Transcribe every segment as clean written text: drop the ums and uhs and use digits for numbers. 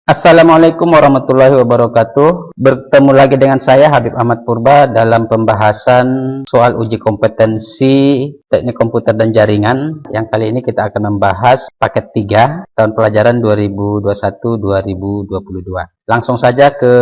Assalamualaikum warahmatullahi wabarakatuh. Bertemu lagi dengan saya Habib Ahmad Purba dalam pembahasan soal uji kompetensi teknik komputer dan jaringan. Yang kali ini kita akan membahas paket 3 tahun pelajaran 2021-2022. Langsung saja ke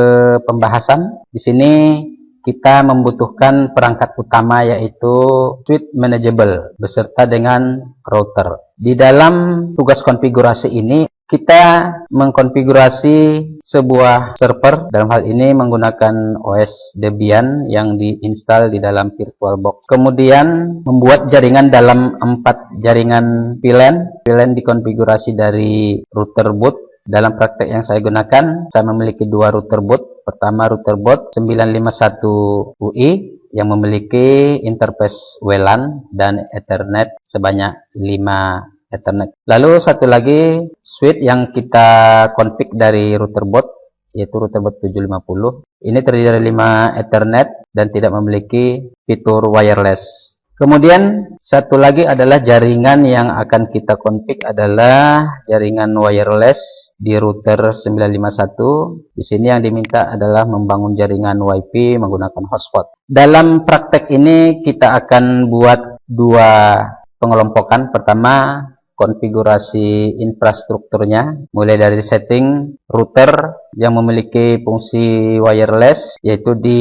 pembahasan. Di sini kita membutuhkan perangkat utama yaitu switch manageable beserta dengan router. Di dalam tugas konfigurasi ini kita mengkonfigurasi sebuah server, dalam hal ini menggunakan OS Debian yang diinstal di dalam VirtualBox. Kemudian membuat jaringan dalam 4 jaringan VLAN. VLAN dikonfigurasi dari router boot. Dalam praktek yang saya gunakan, saya memiliki 2 router boot. Pertama router boot 951 UI yang memiliki interface WLAN dan Ethernet sebanyak 5 Ethernet. Lalu satu lagi switch yang kita config dari router boot yaitu router boot 750. Ini terdiri dari 5 Ethernet dan tidak memiliki fitur wireless. Kemudian satu lagi adalah jaringan yang akan kita config adalah jaringan wireless di router 951. Di sini yang diminta adalah membangun jaringan WiFi menggunakan hotspot. Dalam praktek ini kita akan buat 2 pengelompokan. Pertama, konfigurasi infrastrukturnya, mulai dari setting router yang memiliki fungsi wireless yaitu di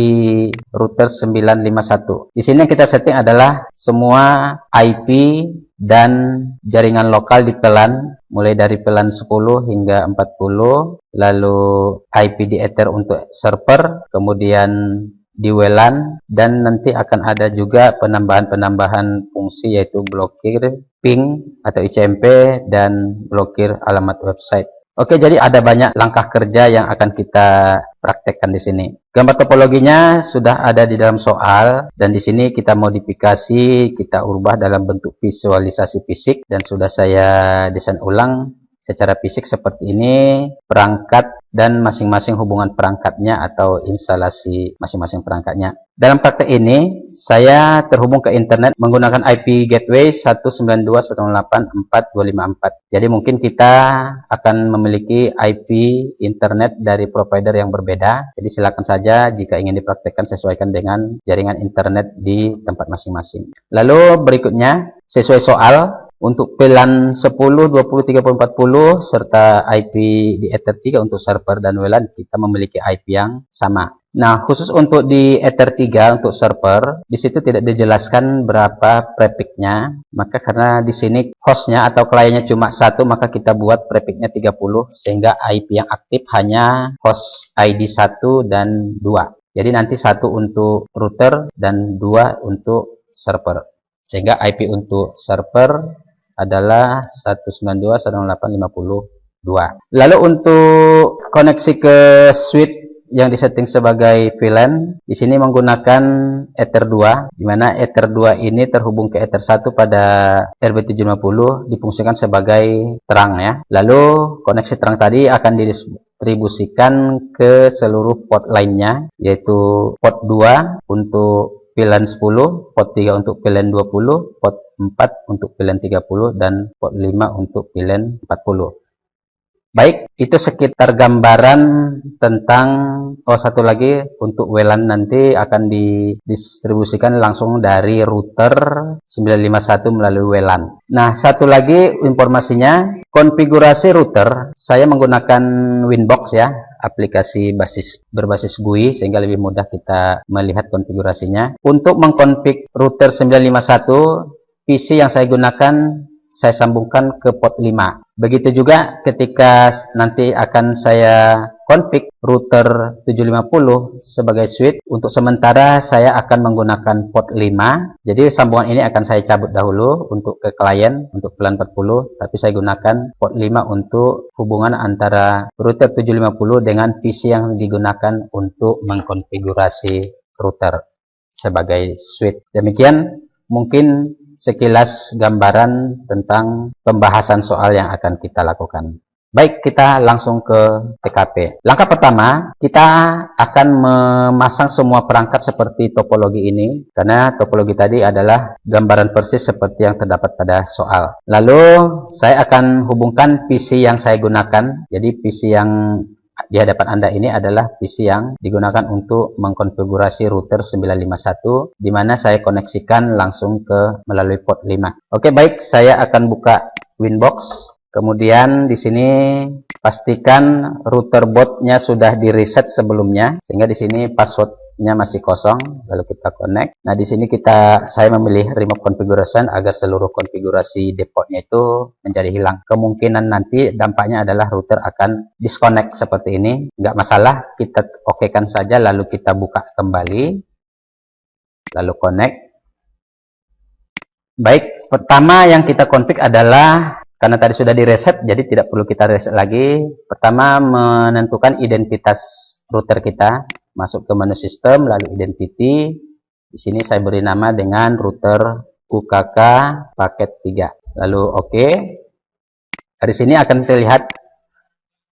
router 951. Di sini yang kita setting adalah semua IP dan jaringan lokal di pelan mulai dari pelan 10 hingga 40, lalu IP di Ether untuk server, kemudian di WLAN, dan nanti akan ada juga penambahan fungsi yaitu blokir ping atau ICMP dan blokir alamat website. Oke, jadi ada banyak langkah kerja yang akan kita praktekkan di sini. Gambar topologinya sudah ada di dalam soal dan di sini kita modifikasi, kita ubah dalam bentuk visualisasi fisik dan sudah saya desain ulang secara fisik seperti ini, perangkat dan masing-masing hubungan perangkatnya atau instalasi masing-masing perangkatnya. Dalam praktek ini, saya terhubung ke internet menggunakan IP gateway 192.168.4.254. Jadi mungkin kita akan memiliki IP internet dari provider yang berbeda. Jadi silakan saja jika ingin dipraktekkan sesuaikan dengan jaringan internet di tempat masing-masing. Lalu berikutnya, sesuai soal, untuk VLAN 10, 20, 30, 40 serta IP di Ether 3 untuk server dan WLAN kita memiliki IP yang sama. Nah, khusus untuk di Ether 3 untuk server, di situ tidak dijelaskan berapa prefixnya. Maka karena di sini hostnya atau kliennya cuma 1, maka kita buat prefixnya 30 sehingga IP yang aktif hanya host ID 1 dan 2. Jadi nanti 1 untuk router dan 2 untuk server. Sehingga IP untuk server adalah 192.168.52. Lalu untuk koneksi ke switch yang disetting sebagai VLAN, di sini menggunakan Ether 2, di mana Ether 2 ini terhubung ke Ether 1 pada RB750 difungsikan sebagai terang ya. Lalu koneksi terang tadi akan didistribusikan ke seluruh port lainnya, yaitu port 2 untuk VLAN 10, port 3 untuk VLAN 20, port 4 untuk VLAN 30, dan port 5 untuk VLAN 40. Baik, itu sekitar gambaran tentang, satu lagi untuk WLAN nanti akan didistribusikan langsung dari router 951 melalui WLAN. Nah, satu lagi informasinya, konfigurasi router, saya menggunakan Winbox ya, aplikasi berbasis GUI sehingga lebih mudah kita melihat konfigurasinya. Untuk mengkonfig router 951, PC yang saya gunakan saya sambungkan ke port 5. Begitu juga ketika nanti akan saya config router 750 sebagai switch, untuk sementara saya akan menggunakan port 5. Jadi sambungan ini akan saya cabut dahulu untuk ke klien untuk VLAN 40, tapi saya gunakan port 5 untuk hubungan antara router 750 dengan PC yang digunakan untuk mengkonfigurasi router sebagai switch. Demikian mungkin sekilas gambaran tentang pembahasan soal yang akan kita lakukan. Baik, kita langsung ke TKP. Langkah pertama, kita akan memasang semua perangkat seperti topologi ini, karena topologi tadi adalah gambaran persis seperti yang terdapat pada soal. Lalu, saya akan hubungkan PC yang saya gunakan. Jadi, PC yang di hadapan Anda ini adalah PC yang digunakan untuk mengkonfigurasi router 951, di mana saya koneksikan langsung ke melalui port 5. Oke, baik, saya akan buka Winbox. Kemudian di sini pastikan router bootnya sudah di reset sebelumnya, sehingga di sini passwordnya masih kosong. Lalu kita connect. Nah, di sini saya memilih remove configuration agar seluruh konfigurasi defaultnya itu menjadi hilang. Kemungkinan nanti dampaknya adalah router akan disconnect seperti ini. Nggak masalah, kita okekan saja. Lalu kita buka kembali, lalu connect. Baik, pertama yang kita config adalah, karena tadi sudah di reset, jadi tidak perlu kita reset lagi. Pertama, menentukan identitas router kita. Masuk ke menu sistem, lalu identity. Di sini saya beri nama dengan router UKK paket 3. Lalu oke. Dari sini akan terlihat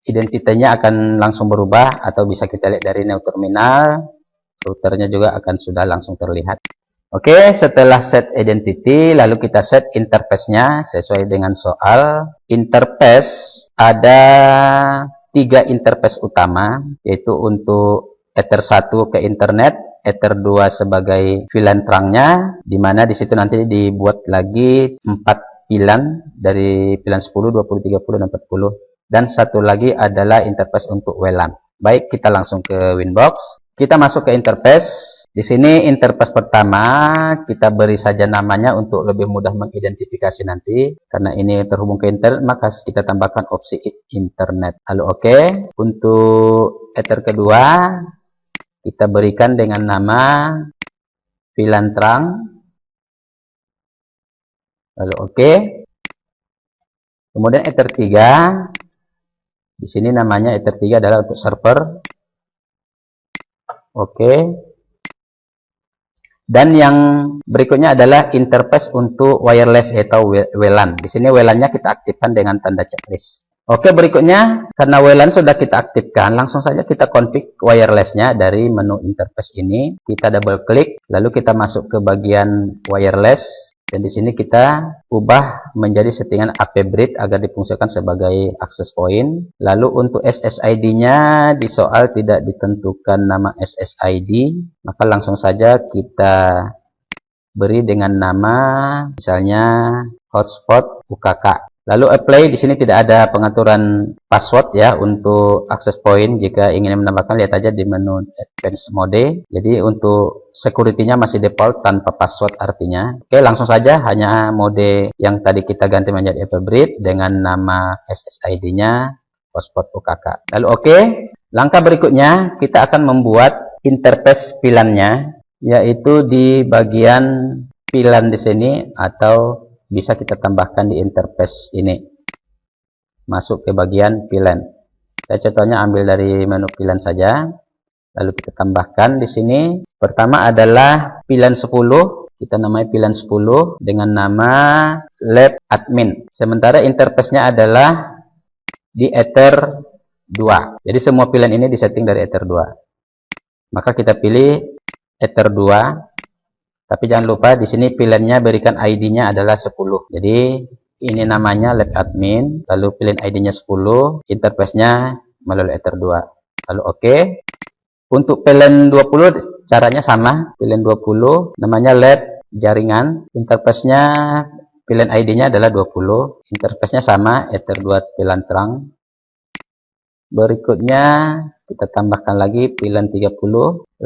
identitasnya akan langsung berubah, atau bisa kita lihat dari new terminal. Routernya juga akan sudah langsung terlihat. Oke, setelah set identity, lalu kita set interface-nya sesuai dengan soal. Interface ada 3 interface utama, yaitu untuk Ether 1 ke internet, Ether 2 sebagai VLAN terangnya, di mana di situ nanti dibuat lagi 4 VLAN dari VLAN 10, 20, 30, dan 40. Dan satu lagi adalah interface untuk WLAN. Baik, kita langsung ke Winbox. Kita masuk ke interface. Di sini interface pertama kita beri saja namanya untuk lebih mudah mengidentifikasi nanti. Karena ini terhubung ke internet, maka kita tambahkan opsi internet. Lalu oke. Untuk Ether kedua kita berikan dengan nama VLAN terang. Lalu oke. Kemudian Ether 3. Di sini namanya Ether 3 adalah untuk server. Oke. Dan yang berikutnya adalah interface untuk wireless atau WLAN. Di sini WLAN-nya kita aktifkan dengan tanda checklist. Oke, berikutnya karena WLAN sudah kita aktifkan, langsung saja kita config wireless-nya dari menu interface ini. Kita double klik, lalu kita masuk ke bagian wireless. Dan di sini kita ubah menjadi settingan AP bridge agar difungsikan sebagai access point. Lalu untuk SSID-nya di soal tidak ditentukan nama SSID, maka langsung saja kita beri dengan nama misalnya hotspot UKK. Lalu apply, di sini tidak ada pengaturan password ya untuk access point. Jika ingin menambahkan, lihat aja di menu advanced mode. Jadi untuk security-nya masih default tanpa password artinya. Oke, langsung saja hanya mode yang tadi kita ganti menjadi AP bridge dengan nama SSID-nya hotspot UKK. Lalu oke. Langkah berikutnya kita akan membuat interface VLAN-nya, yaitu di bagian VLAN di sini, atau bisa kita tambahkan di interface ini. Masuk ke bagian VLAN. Saya contohnya ambil dari menu VLAN saja. Lalu kita tambahkan di sini. Pertama adalah VLAN 10. Kita namai VLAN 10 dengan nama lab admin. Sementara interface-nya adalah di Ether 2. Jadi semua VLAN ini disetting dari Ether 2. Maka kita pilih Ether 2. Tapi jangan lupa di sini VLAN-nya berikan ID-nya adalah 10. Jadi ini namanya lab admin, lalu pilihan ID-nya 10, interface-nya melalui Ether 2. Lalu oke. Untuk VLAN 20 caranya sama. VLAN 20 namanya lab jaringan, interface-nya VLAN ID-nya adalah 20, interface-nya sama Ether 2 VLAN terang. Berikutnya kita tambahkan lagi VLAN 30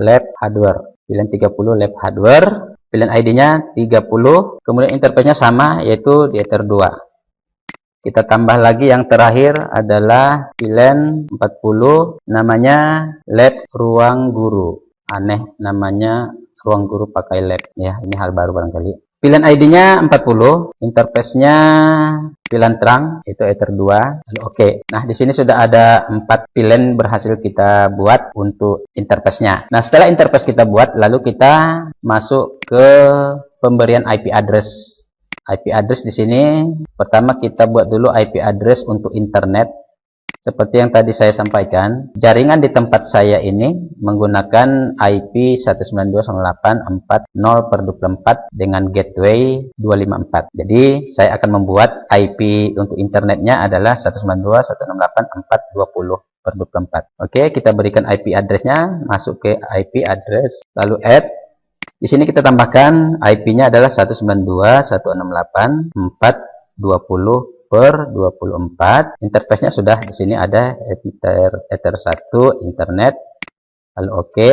lab hardware. VLAN 30 lab hardware. VLAN ID-nya 30, kemudian interface-nya sama, yaitu di Ether 2. Kita tambah lagi yang terakhir adalah VLAN 40, namanya lab ruang guru. Aneh namanya ruang guru pakai lab. Ya, ini hal baru barangkali. VLAN ID-nya 40, interface-nya VLAN terang, itu Ether 2. Lalu oke. Nah, di sini sudah ada 4 VLAN berhasil kita buat untuk interface-nya. Nah, setelah interface kita buat, lalu kita masuk ke pemberian IP address. IP address di sini pertama kita buat dulu IP address untuk internet. Seperti yang tadi saya sampaikan, jaringan di tempat saya ini menggunakan IP 192.168.40/24 dengan gateway 254. Jadi, saya akan membuat IP untuk internetnya adalah 192.168.420/24. Oke, kita berikan IP address-nya, masuk ke IP address, lalu add. Di sini kita tambahkan IP-nya adalah 192.168.420/24. Interface-nya sudah di sini ada Ether 1 internet. Lalu oke.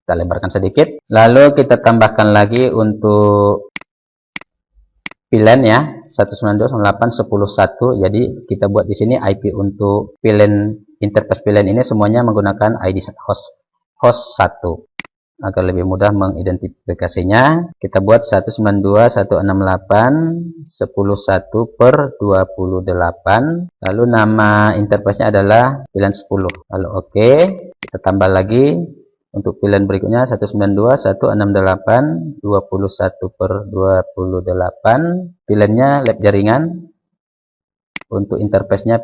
Kita lebarkan sedikit. Lalu kita tambahkan lagi untuk VLAN ya, 192.168.10.1. Jadi kita buat di sini IP untuk VLAN, interface VLAN ini semuanya menggunakan ID host 1. Agar lebih mudah mengidentifikasinya, kita buat 192.168.10.1/28. Lalu nama interface-nya adalah VLAN 10. Lalu oke. Kita tambah lagi untuk VLAN berikutnya 192.168.21/28. VLAN-nya lab jaringan. Untuk interface-nya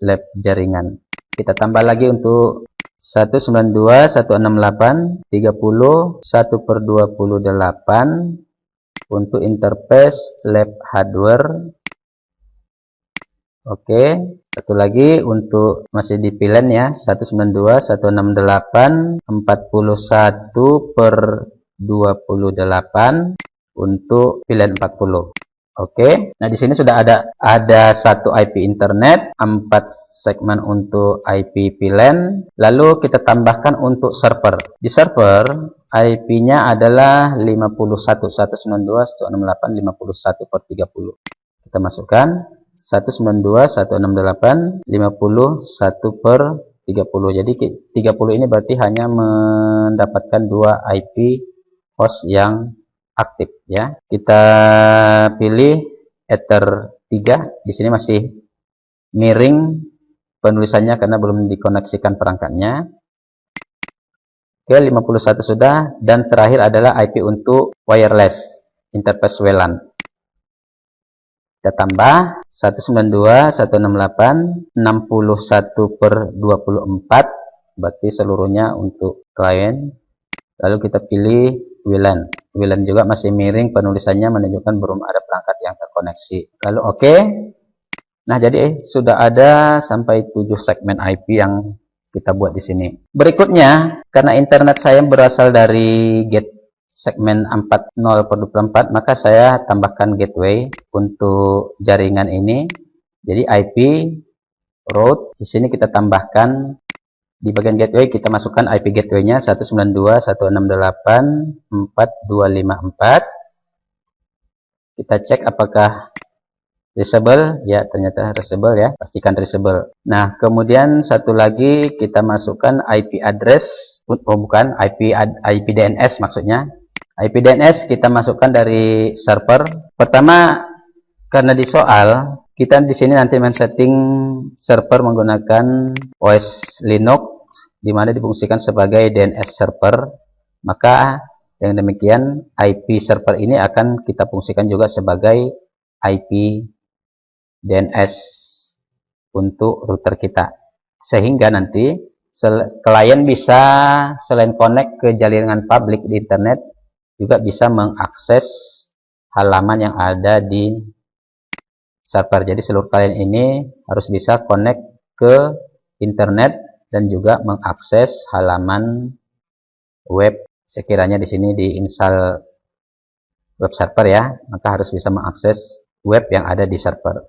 lab jaringan. Kita tambah lagi untuk 192.168.30.1/28 untuk interface lab hardware. Oke, satu lagi untuk masih di VLAN ya, 192.168.41/28 untuk VLAN 40. Oke, nah di sini sudah ada satu IP internet, 4 segmen untuk IP VLAN. Lalu kita tambahkan untuk server. Di server IP-nya adalah 192.168.51/30. Kita masukkan 192.168.51/30. Jadi 30 ini berarti hanya mendapatkan 2 IP host yang aktif ya. Kita pilih Ether 3. Di sini masih miring penulisannya karena belum dikoneksikan perangkatnya. Oke, 51 sudah, dan terakhir adalah IP untuk wireless interface WLAN. Kita tambah 192.168.61/24, berarti seluruhnya untuk klien. Lalu kita pilih WLAN. WLAN juga masih miring penulisannya, menunjukkan belum ada perangkat yang terkoneksi. Lalu oke. Nah, jadi sudah ada sampai 7 segmen IP yang kita buat di sini. Berikutnya, karena internet saya berasal dari segmen 40/24, maka saya tambahkan gateway untuk jaringan ini. Jadi IP route di sini kita tambahkan. Di bagian gateway kita masukkan IP gateway-nya 192.168.425/4. Kita cek apakah reachable. Ya, ternyata reachable ya. Pastikan reachable. Nah, kemudian satu lagi kita masukkan IP address, bukan IP DNS maksudnya. IP DNS kita masukkan dari server. Pertama, karena di soal kita di sini nanti men-setting server menggunakan OS Linux, di mana difungsikan sebagai DNS server. Maka dengan demikian IP server ini akan kita fungsikan juga sebagai IP DNS untuk router kita. Sehingga nanti klien bisa selain connect ke jaringan publik di internet, juga bisa mengakses halaman yang ada di server. Jadi seluruh klien ini harus bisa connect ke internet dan juga mengakses halaman web. Sekiranya di sini diinstal web server ya, maka harus bisa mengakses web yang ada di server.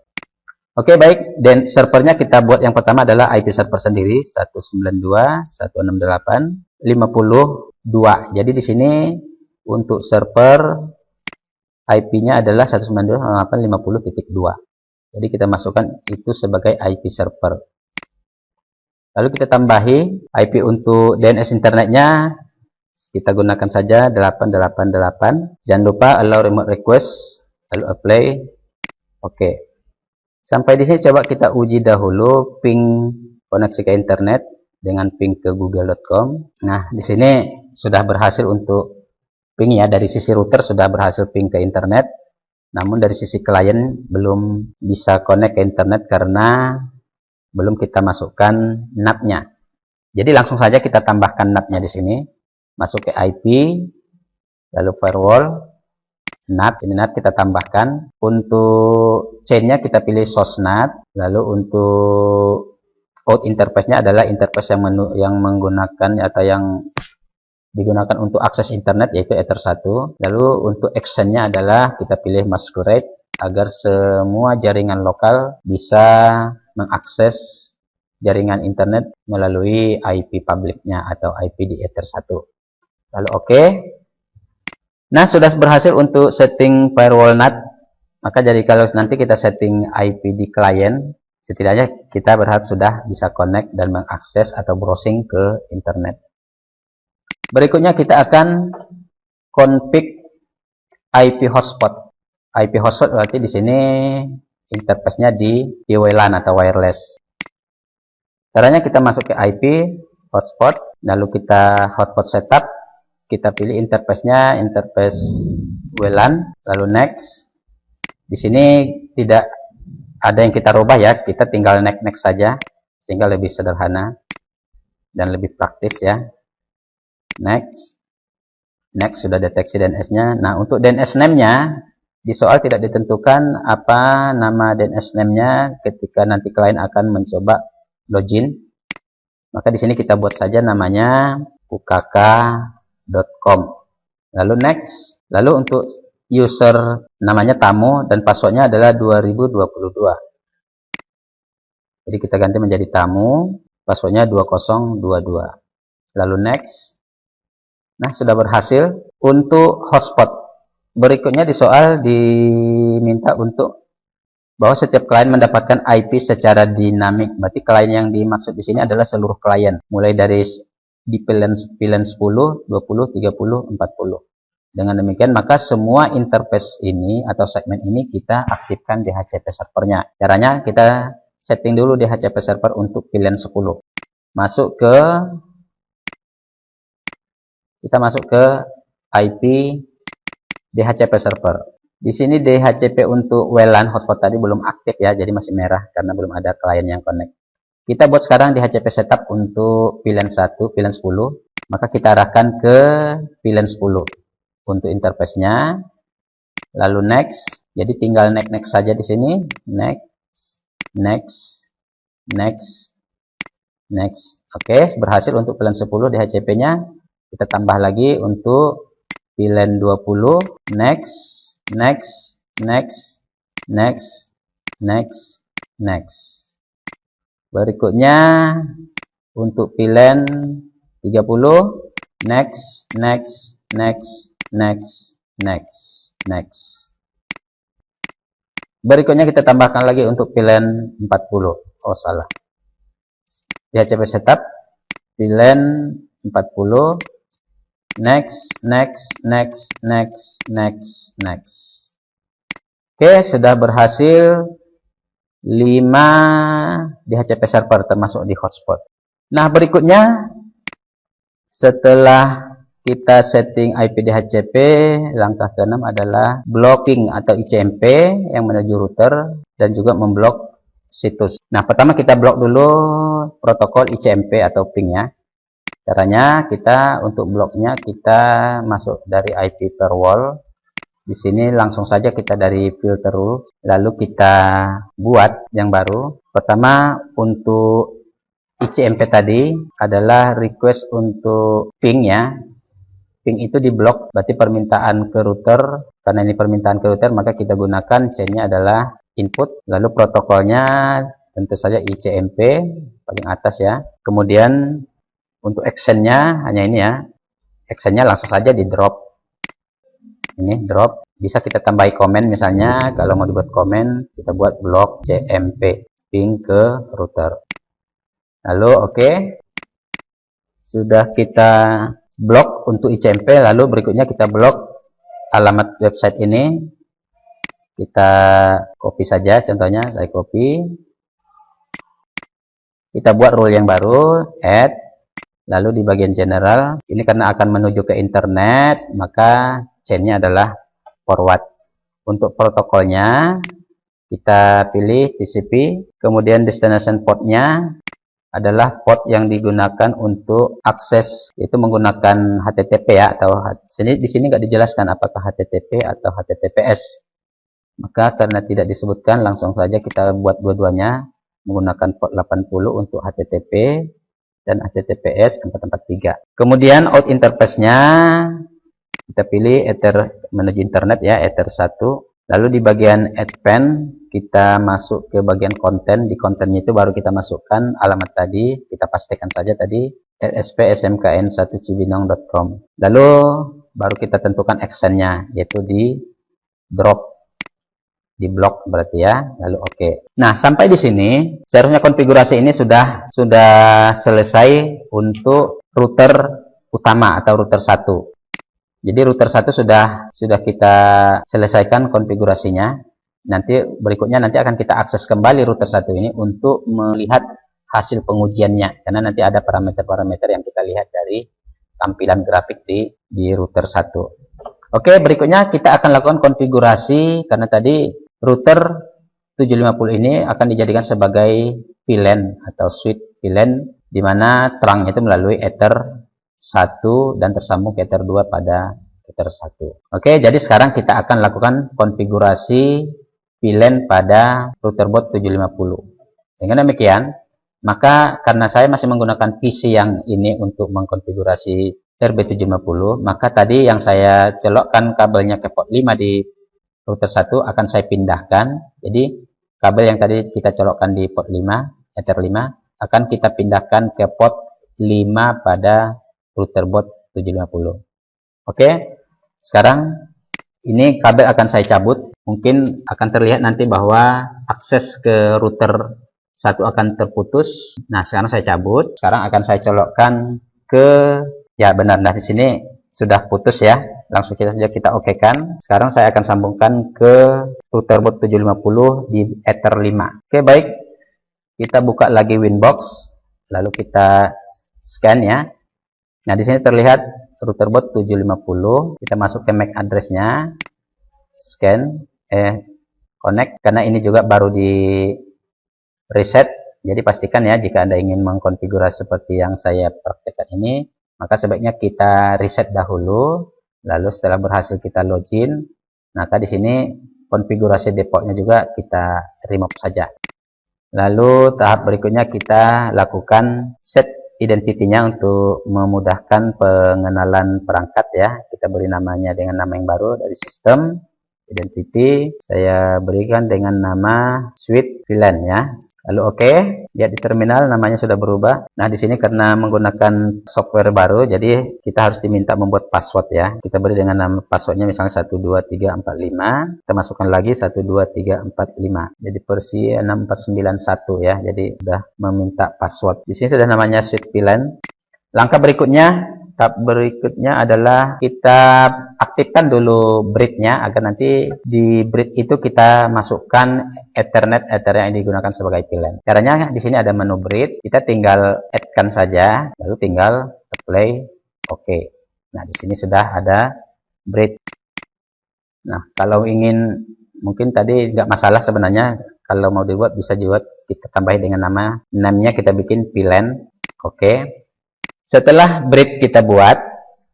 Oke, baik. Dan servernya kita buat yang pertama adalah IP server sendiri 192.168.50.2. Jadi di sini untuk server IP-nya adalah 192.168.50.2. Jadi kita masukkan itu sebagai IP server. Lalu kita tambahi IP untuk DNS internetnya, kita gunakan saja 888. Jangan lupa allow remote request, lalu apply. Oke. Sampai di sini coba kita uji dahulu ping koneksi ke internet dengan ping ke google.com. Nah, di sini sudah berhasil untuk ping ya, dari sisi router sudah berhasil ping ke internet. Namun dari sisi klien belum bisa connect ke internet karena belum kita masukkan NAT-nya. Jadi langsung saja kita tambahkan NAT-nya di sini. Masuk ke IP, lalu firewall, NAT. Ini NAT kita tambahkan. Untuk chain-nya kita pilih source NAT. Lalu untuk out interface-nya adalah interface yang menggunakan atau yang digunakan untuk akses internet, yaitu Ether 1. Lalu untuk action-nya adalah kita pilih masquerade agar semua jaringan lokal bisa mengakses jaringan internet melalui IP publiknya atau IP di Ether 1. Lalu oke. Nah, sudah berhasil untuk setting firewall NAT. Maka jadi kalau nanti kita setting IP di klien, setidaknya kita berharap sudah bisa connect dan mengakses atau browsing ke internet. Berikutnya kita akan config IP hotspot. IP hotspot berarti di sini interface-nya di WLAN atau wireless. Caranya kita masuk ke IP hotspot, lalu kita hotspot setup, kita pilih interface-nya interface WLAN, lalu next. Di sini tidak ada yang kita rubah ya, kita tinggal next saja sehingga lebih sederhana dan lebih praktis ya. Next sudah deteksi DNS-nya. Nah, untuk DNS name-nya di soal tidak ditentukan apa nama DNS name-nya ketika nanti klien akan mencoba login. Maka di sini kita buat saja namanya ukk.com. Lalu next. Lalu untuk user namanya tamu dan passwordnya adalah 2022. Jadi kita ganti menjadi tamu, passwordnya 2022. Lalu next. Nah, sudah berhasil untuk hotspot. Berikutnya di soal diminta untuk bahwa setiap klien mendapatkan IP secara dinamik. Berarti klien yang dimaksud di sini adalah seluruh klien, mulai dari di pilihan 10, 20, 30, 40. Dengan demikian maka semua interface ini atau segmen ini kita aktifkan di HCP servernya. Caranya kita setting dulu di HCP server untuk pilihan 10. Kita masuk ke IP DHCP server. Di sini DHCP untuk WLAN hotspot tadi belum aktif ya, jadi masih merah karena belum ada klien yang connect. Kita buat sekarang DHCP setup untuk pilihan 1, pilihan 10, maka kita arahkan ke pilihan 10 untuk interface-nya. Lalu next, jadi tinggal next saja di sini, next. Oke, berhasil untuk pilihan 10 DHCP-nya. Kita tambah lagi untuk pilihan 20, next. Berikutnya untuk pilihan 30, next. Berikutnya kita tambahkan lagi untuk pilihan 40. Oh, salah. DHCP setup pilihan 40, next. Oke, sudah berhasil 5 DHCP server termasuk di hotspot. Nah, berikutnya setelah kita setting IP DHCP, langkah ke-6 adalah blocking atau ICMP yang menuju router dan juga memblok situs. Nah, pertama kita blok dulu protokol ICMP atau ping ya. Caranya kita untuk bloknya kita masuk dari IP firewall. Di sini langsung saja kita dari filter rules, lalu kita buat yang baru. Pertama untuk ICMP tadi adalah request untuk ping ya. Ping itu diblok, berarti permintaan ke router. Karena ini permintaan ke router, maka kita gunakan chainnya adalah input. Lalu protokolnya tentu saja ICMP paling atas ya. Kemudian untuk actionnya hanya ini ya. Actionnya langsung saja di drop. Ini drop. Bisa kita tambahi komen misalnya. Kalau mau dibuat komen, kita buat blok CMP ping ke router. Lalu oke. Sudah kita blok untuk ICMP. Lalu berikutnya kita blok alamat website ini. Kita copy saja. Contohnya saya copy. Kita buat rule yang baru. Add. Lalu di bagian general. Ini karena akan menuju ke internet. Maka chainnya adalah forward. Untuk protokolnya Kita pilih TCP, kemudian destination portnya adalah port yang digunakan untuk akses, itu menggunakan HTTP ya, atau di sini nggak dijelaskan apakah HTTP atau HTTPS. Maka karena tidak disebutkan, langsung saja kita buat dua-duanya menggunakan port 80 untuk HTTP dan HTTPS 443. Kemudian out interface-nya kita pilih Ether menuju internet ya, Ether 1. Lalu di bagian advanced kita masuk ke bagian konten. Di kontennya itu baru kita masukkan alamat tadi, kita pastikan saja tadi lspsmkn1cibinong.com. Lalu baru kita tentukan actionnya, yaitu di drop, di blok berarti ya. Lalu oke. Nah, sampai di sini seharusnya konfigurasi ini sudah selesai untuk router utama atau router 1. Jadi router 1 sudah kita selesaikan konfigurasinya. Nanti berikutnya akan kita akses kembali router 1 ini untuk melihat hasil pengujiannya, karena nanti ada parameter-parameter yang kita lihat dari tampilan grafik di router 1. Oke, berikutnya kita akan lakukan konfigurasi, karena tadi router 750 ini akan dijadikan sebagai VLAN atau switch VLAN, di mana terangnya itu melalui Ether 1 dan tersambung ke Ether 2 pada Ether 1. Oke, jadi sekarang kita akan lakukan konfigurasi VLAN pada router board 750. Dengan demikian, maka karena saya masih menggunakan PC yang ini untuk mengkonfigurasi RB750, maka tadi yang saya colokkan kabelnya ke port 5 di router 1 akan saya pindahkan. Jadi kabel yang tadi kita colokkan di port 5, Ether 5, akan kita pindahkan ke port 5 pada router board 750. Oke, sekarang ini kabel akan saya cabut. Mungkin akan terlihat nanti bahwa akses ke router 1 akan terputus. Nah, sekarang saya cabut. Sekarang akan saya colokkan ke, ya benar, nah di sini sudah putus ya. Langsung kita okekan. Sekarang saya akan sambungkan ke router board 750 di Ether 5. Oke, baik. Kita buka lagi Winbox, lalu kita scan ya. Nah, di sini terlihat router board 750. Kita masuk ke MAC address-nya, scan, connect, karena ini juga baru di reset. Jadi pastikan ya, jika Anda ingin mengkonfigurasi seperti yang saya praktekkan ini, maka sebaiknya kita reset dahulu. Lalu setelah berhasil kita login, maka di sini konfigurasi defaultnya juga kita remove saja. Lalu tahap berikutnya kita lakukan set identitinya untuk memudahkan pengenalan perangkat ya. Kita beri namanya dengan nama yang baru dari sistem. Identity saya berikan dengan nama switch VLAN ya. Lalu oke, lihat di terminal namanya sudah berubah. Nah, di sini karena menggunakan software baru, jadi kita harus diminta membuat password ya. Kita beri dengan nama passwordnya misalnya 12345. Kita masukkan lagi 12345. Jadi versi 6491 ya. Jadi sudah meminta password. Di sini sudah namanya switch VLAN. Langkah berikutnya, tahap berikutnya adalah kita aktifkan dulu bridge-nya agar nanti di bridge itu kita masukkan Ether yang digunakan sebagai VLAN. Caranya di sini ada menu bridge, kita tinggal add-kan saja, lalu tinggal apply, oke. Nah, di sini sudah ada bridge. Nah, kalau ingin, mungkin tadi nggak masalah sebenarnya, kalau mau dibuat bisa dibuat, kita tambahin dengan namanya kita bikin VLAN, oke. Setelah bridge kita buat,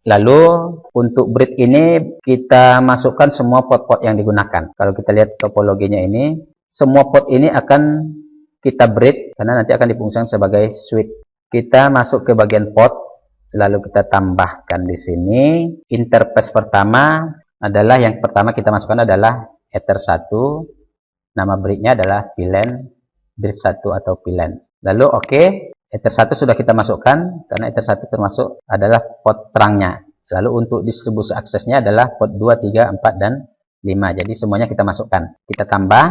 lalu untuk bridge ini kita masukkan semua port-port yang digunakan. Kalau kita lihat topologinya ini, semua port ini akan kita bridge karena nanti akan difungsikan sebagai switch. Kita masuk ke bagian port, lalu kita tambahkan di sini. Interface pertama adalah, yang pertama kita masukkan adalah Ether 1. Nama bridge-nya adalah VLAN bridge 1 atau VLAN. Lalu oke. Ether 1 sudah kita masukkan, karena Ether 1 termasuk adalah port terangnya. Lalu untuk distribusi aksesnya adalah port 2, 3, 4, dan 5. Jadi semuanya kita masukkan. Kita tambah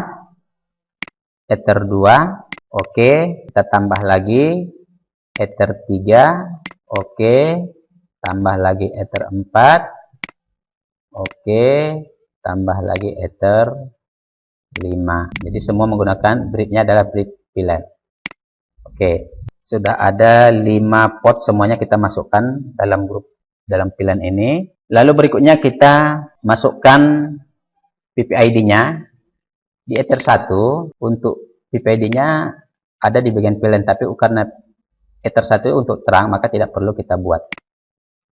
Ether 2, oke. Kita tambah lagi Ether 3, oke. Tambah lagi Ether 4, oke. Tambah lagi Ether 5. Jadi semua menggunakan bridge-nya adalah bridge VLAN. Oke. Sudah ada 5 port, semuanya kita masukkan dalam VLAN ini. Lalu berikutnya kita masukkan PPID-nya. Di Ether 1 untuk PPD-nya ada di bagian VLAN, tapi karena Ether 1 untuk terang maka tidak perlu kita buat.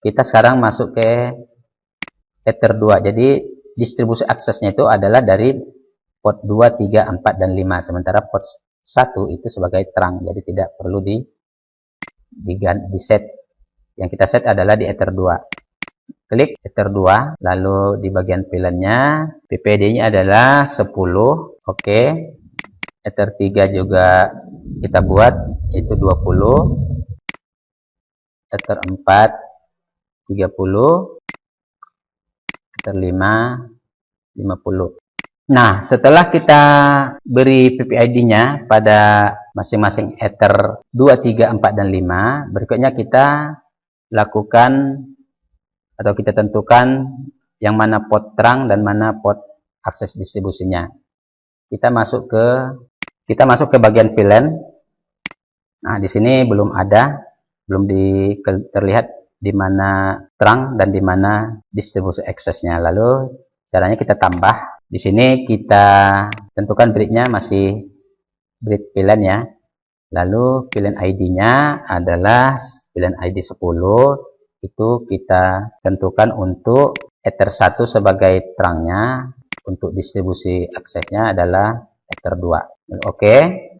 Kita sekarang masuk ke Ether 2. Jadi distribusi aksesnya itu adalah dari port 2, 3, 4, dan 5. Sementara port 1 itu sebagai terang. Jadi tidak perlu di set. Yang kita set adalah di Ether 2. Klik Ether 2, lalu di bagian VLAN-nya PPD-nya adalah 10. Oke. Ether 3 juga kita buat, itu 20. Ether 4 30. Ether 5 50. Nah, setelah kita beri PPID-nya pada masing-masing Ether 2, 3, 4, dan 5, berikutnya kita lakukan atau kita tentukan yang mana port terang dan mana port akses distribusinya. Kita masuk ke bagian VLAN. Nah, di sini belum terlihat di mana terang dan di mana distribusi aksesnya. Lalu caranya kita tambah. Di sini kita tentukan bridge-nya masih bridge VLAN ya. Lalu VLAN ID-nya adalah VLAN ID 10. Itu kita tentukan untuk Ether 1 sebagai terangnya. Untuk distribusi aksesnya adalah Ether 2. Oke.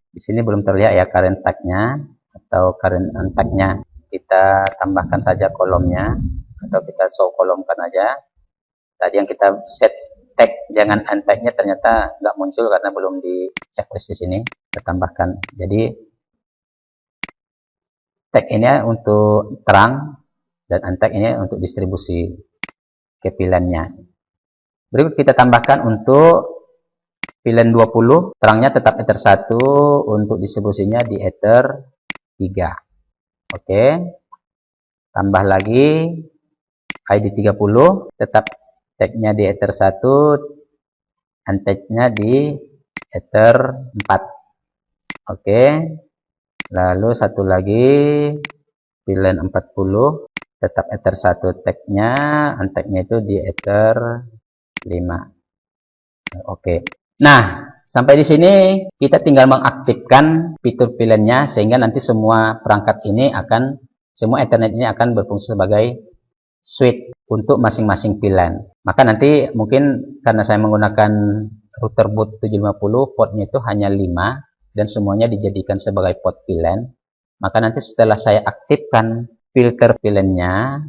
Di sini belum terlihat ya current tag-nya atau current tag-nya. Kita tambahkan saja kolomnya atau kita show kolomkan aja. Tadi yang kita set tag jangan untag-nya ternyata nggak muncul karena belum di checklist di sini. Kita tambahkan. Jadi tag ini untuk terang dan untag ini untuk distribusi ke VLAN-nya. Berikut kita tambahkan untuk VLAN 20, terangnya tetap Ether 1, untuk distribusinya di Ether 3. Oke. Tambah lagi ID 30, tetap tag-nya di Ether 1, untag-nya di Ether 4. Oke. Lalu satu lagi VLAN 40, tetap Ether 1 tag-nya, untag-nya itu di Ether 5. Oke. Nah, sampai di sini kita tinggal mengaktifkan fitur VLAN-nya sehingga nanti semua Ethernet ini akan berfungsi sebagai switch untuk masing-masing VLAN. Maka nanti mungkin karena saya menggunakan router boot 750, portnya itu hanya 5 dan semuanya dijadikan sebagai port VLAN. Maka nanti setelah saya aktifkan filter VLAN-nya,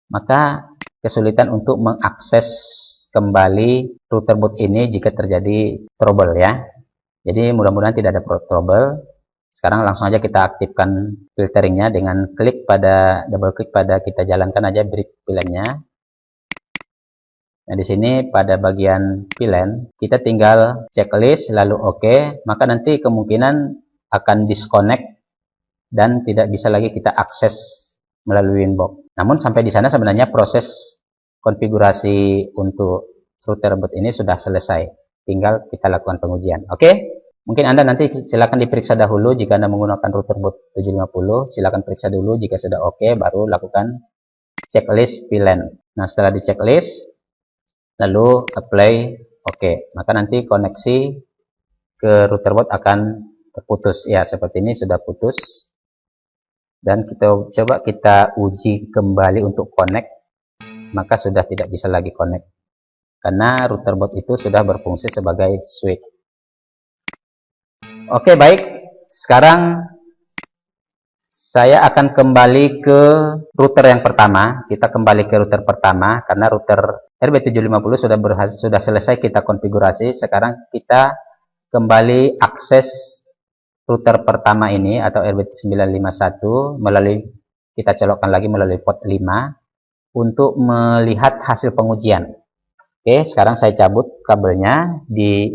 maka kesulitan untuk mengakses kembali router boot ini jika terjadi trouble ya. Jadi mudah-mudahan tidak ada trouble. Sekarang langsung aja kita aktifkan filteringnya dengan double klik pada kita jalankan aja bridge VLAN-nya. Nah, di sini pada bagian VLAN kita tinggal checklist lalu oke, maka nanti kemungkinan akan disconnect dan tidak bisa lagi kita akses melalui inbox. Namun sampai di sana sebenarnya proses konfigurasi untuk router boot ini sudah selesai. Tinggal kita lakukan pengujian. Oke? Mungkin Anda nanti silakan diperiksa dahulu jika Anda menggunakan router boot 750. Silakan periksa dulu jika sudah oke, baru lakukan checklist VLAN. Nah, setelah di checklist, lalu apply oke. Maka nanti koneksi ke router boot akan terputus. Ya, seperti ini sudah putus. Dan kita uji kembali untuk connect, maka sudah tidak bisa lagi connect karena router boot itu sudah berfungsi sebagai switch. Oke, baik, sekarang saya akan kembali ke router yang pertama. Kita kembali ke router pertama karena router RB750 sudah selesai kita konfigurasi. Sekarang kita kembali akses router pertama ini atau RB951 kita colokkan lagi melalui port 5 untuk melihat hasil pengujian. Oke, sekarang saya cabut kabelnya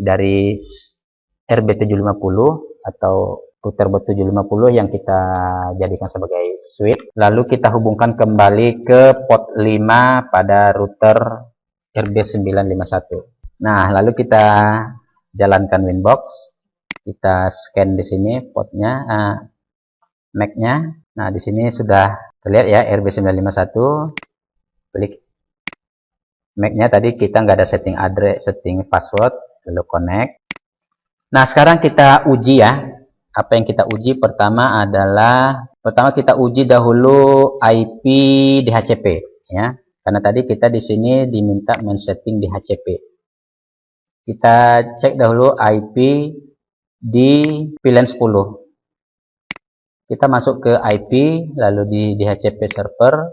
dari RB750 atau router boot 750 yang kita jadikan sebagai switch. Lalu kita hubungkan kembali ke port 5 pada router RB951. Nah, lalu kita jalankan Winbox. Kita scan di sini portnya, MAC-nya. Nah, di sini sudah terlihat ya RB951. Klik MAC-nya, tadi kita nggak ada setting address, setting password. lalu connect. Nah, sekarang kita uji ya. Apa yang kita uji pertama kita uji dahulu IP DHCP ya. Karena tadi kita di sini diminta men-setting DHCP. Kita cek dahulu IP di VLAN 10. Kita masuk ke IP, lalu di DHCP server,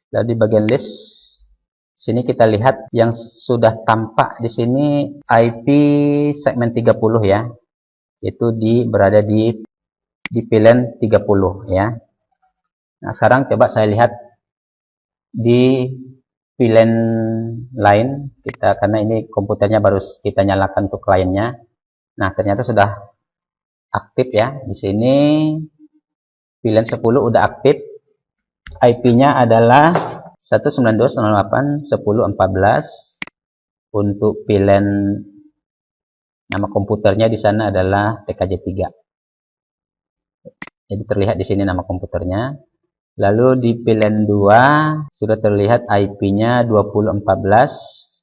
lalu di bagian list. Sini kita lihat yang sudah tampak di sini IP segmen 30 ya. Itu berada di VLAN 30 ya. Nah, sekarang coba saya lihat di VLAN lain karena ini komputernya baru kita nyalakan untuk kliennya. Nah, ternyata sudah aktif ya. Di sini VLAN 10 udah aktif. IP-nya adalah 192.168.10.14. Untuk VLAN nama komputernya di sana adalah TKJ3. Jadi terlihat di sini nama komputernya. Lalu di VLAN 2 sudah terlihat IP-nya 2014.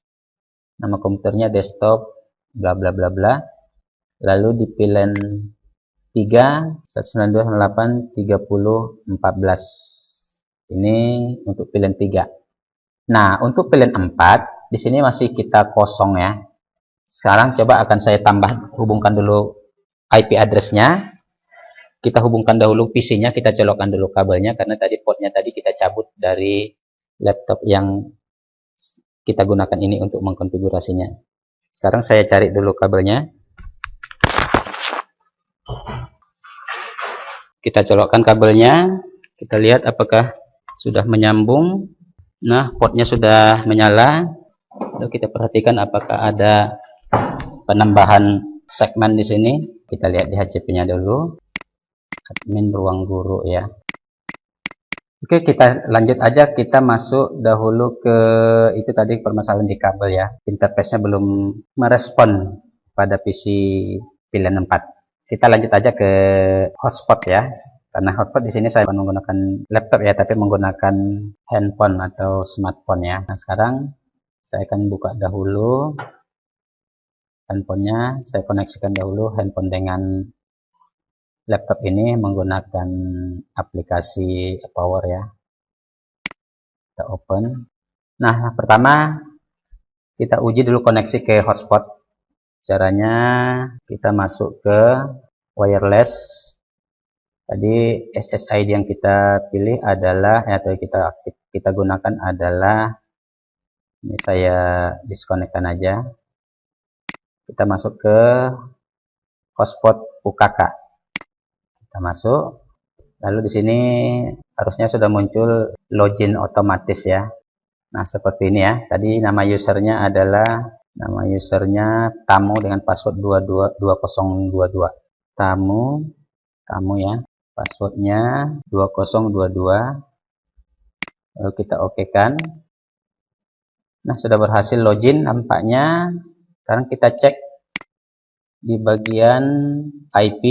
Nama komputernya desktop bla bla bla bla. Lalu di VLAN 3 192.168.30.14. Ini untuk VLAN 3. Nah, untuk VLAN 4 di sini masih kita kosong ya. Sekarang coba akan saya hubungkan dulu IP address-nya. Kita hubungkan dahulu PC-nya, kita colokkan dulu kabelnya karena tadi portnya tadi kita cabut dari laptop yang kita gunakan ini untuk mengkonfigurasinya. Sekarang saya cari dulu kabelnya. Kita colokkan kabelnya, kita lihat apakah sudah menyambung. Nah, portnya sudah menyala. Lalu kita perhatikan apakah ada penambahan segmen di sini. Kita lihat di DHCP-nya dulu. Admin ruang guru ya. Oke, kita lanjut aja. Kita masuk dahulu ke itu tadi permasalahan di kabel ya. Interface-nya belum merespon pada PC VLAN 4. Kita lanjut aja ke hotspot ya. Karena hotspot di sini saya menggunakan laptop ya, tapi menggunakan handphone atau smartphone ya. Nah, sekarang saya akan buka dahulu handphonenya. Saya koneksikan dahulu handphone dengan laptop ini menggunakan aplikasi Power ya. Kita open. Nah, pertama kita uji dulu koneksi ke hotspot. Caranya kita masuk ke wireless. Tadi SSID yang kita pilih adalah atau kita gunakan adalah ini, saya diskonekkan aja. Kita masuk ke hotspot UKK. Kita masuk. Lalu di sini harusnya sudah muncul login otomatis ya. Nah, seperti ini ya. Tadi nama usernya tamu dengan password 2022. Tamu ya. Passwordnya 2022. Lalu kita okekan. Nah, sudah berhasil login nampaknya. Sekarang kita cek di bagian IP.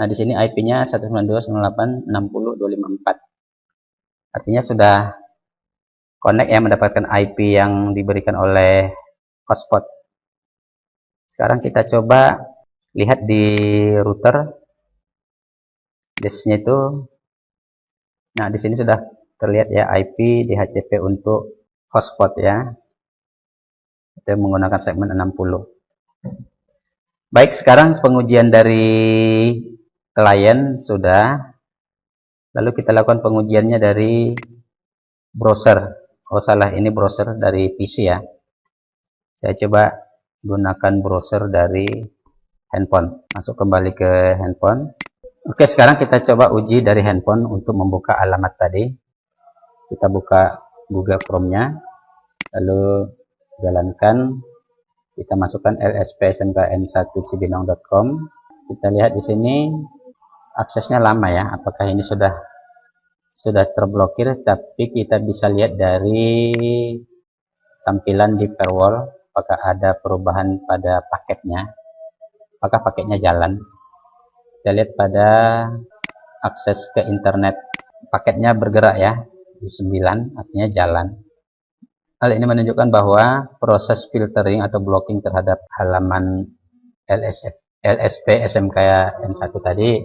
Nah, di sini IP-nya 192.168.60.254. Artinya sudah connect ya, mendapatkan IP yang diberikan oleh hotspot. Sekarang kita coba lihat di router listnya itu. Nah, di sini sudah terlihat ya IP DHCP untuk hotspot ya. Kita menggunakan segmen 60. Baik, sekarang pengujian dari klien sudah. Lalu kita lakukan pengujiannya dari browser. Oh salah, ini browser dari PC ya. Saya coba gunakan browser dari handphone. Masuk kembali ke handphone. Oke, sekarang kita coba uji dari handphone untuk membuka alamat tadi. Kita buka Google Chrome-nya. Lalu jalankan. Kita masukkan lspsmkn1cibinong.com. Kita lihat di sini aksesnya lama ya. Apakah ini sudah terblokir? Tapi kita bisa lihat dari tampilan di firewall apakah ada perubahan pada paketnya. Apakah paketnya jalan? Kita lihat pada akses ke internet paketnya bergerak ya. 9 artinya jalan. Hal ini menunjukkan bahwa proses filtering atau blocking terhadap halaman LSP SMK N1 tadi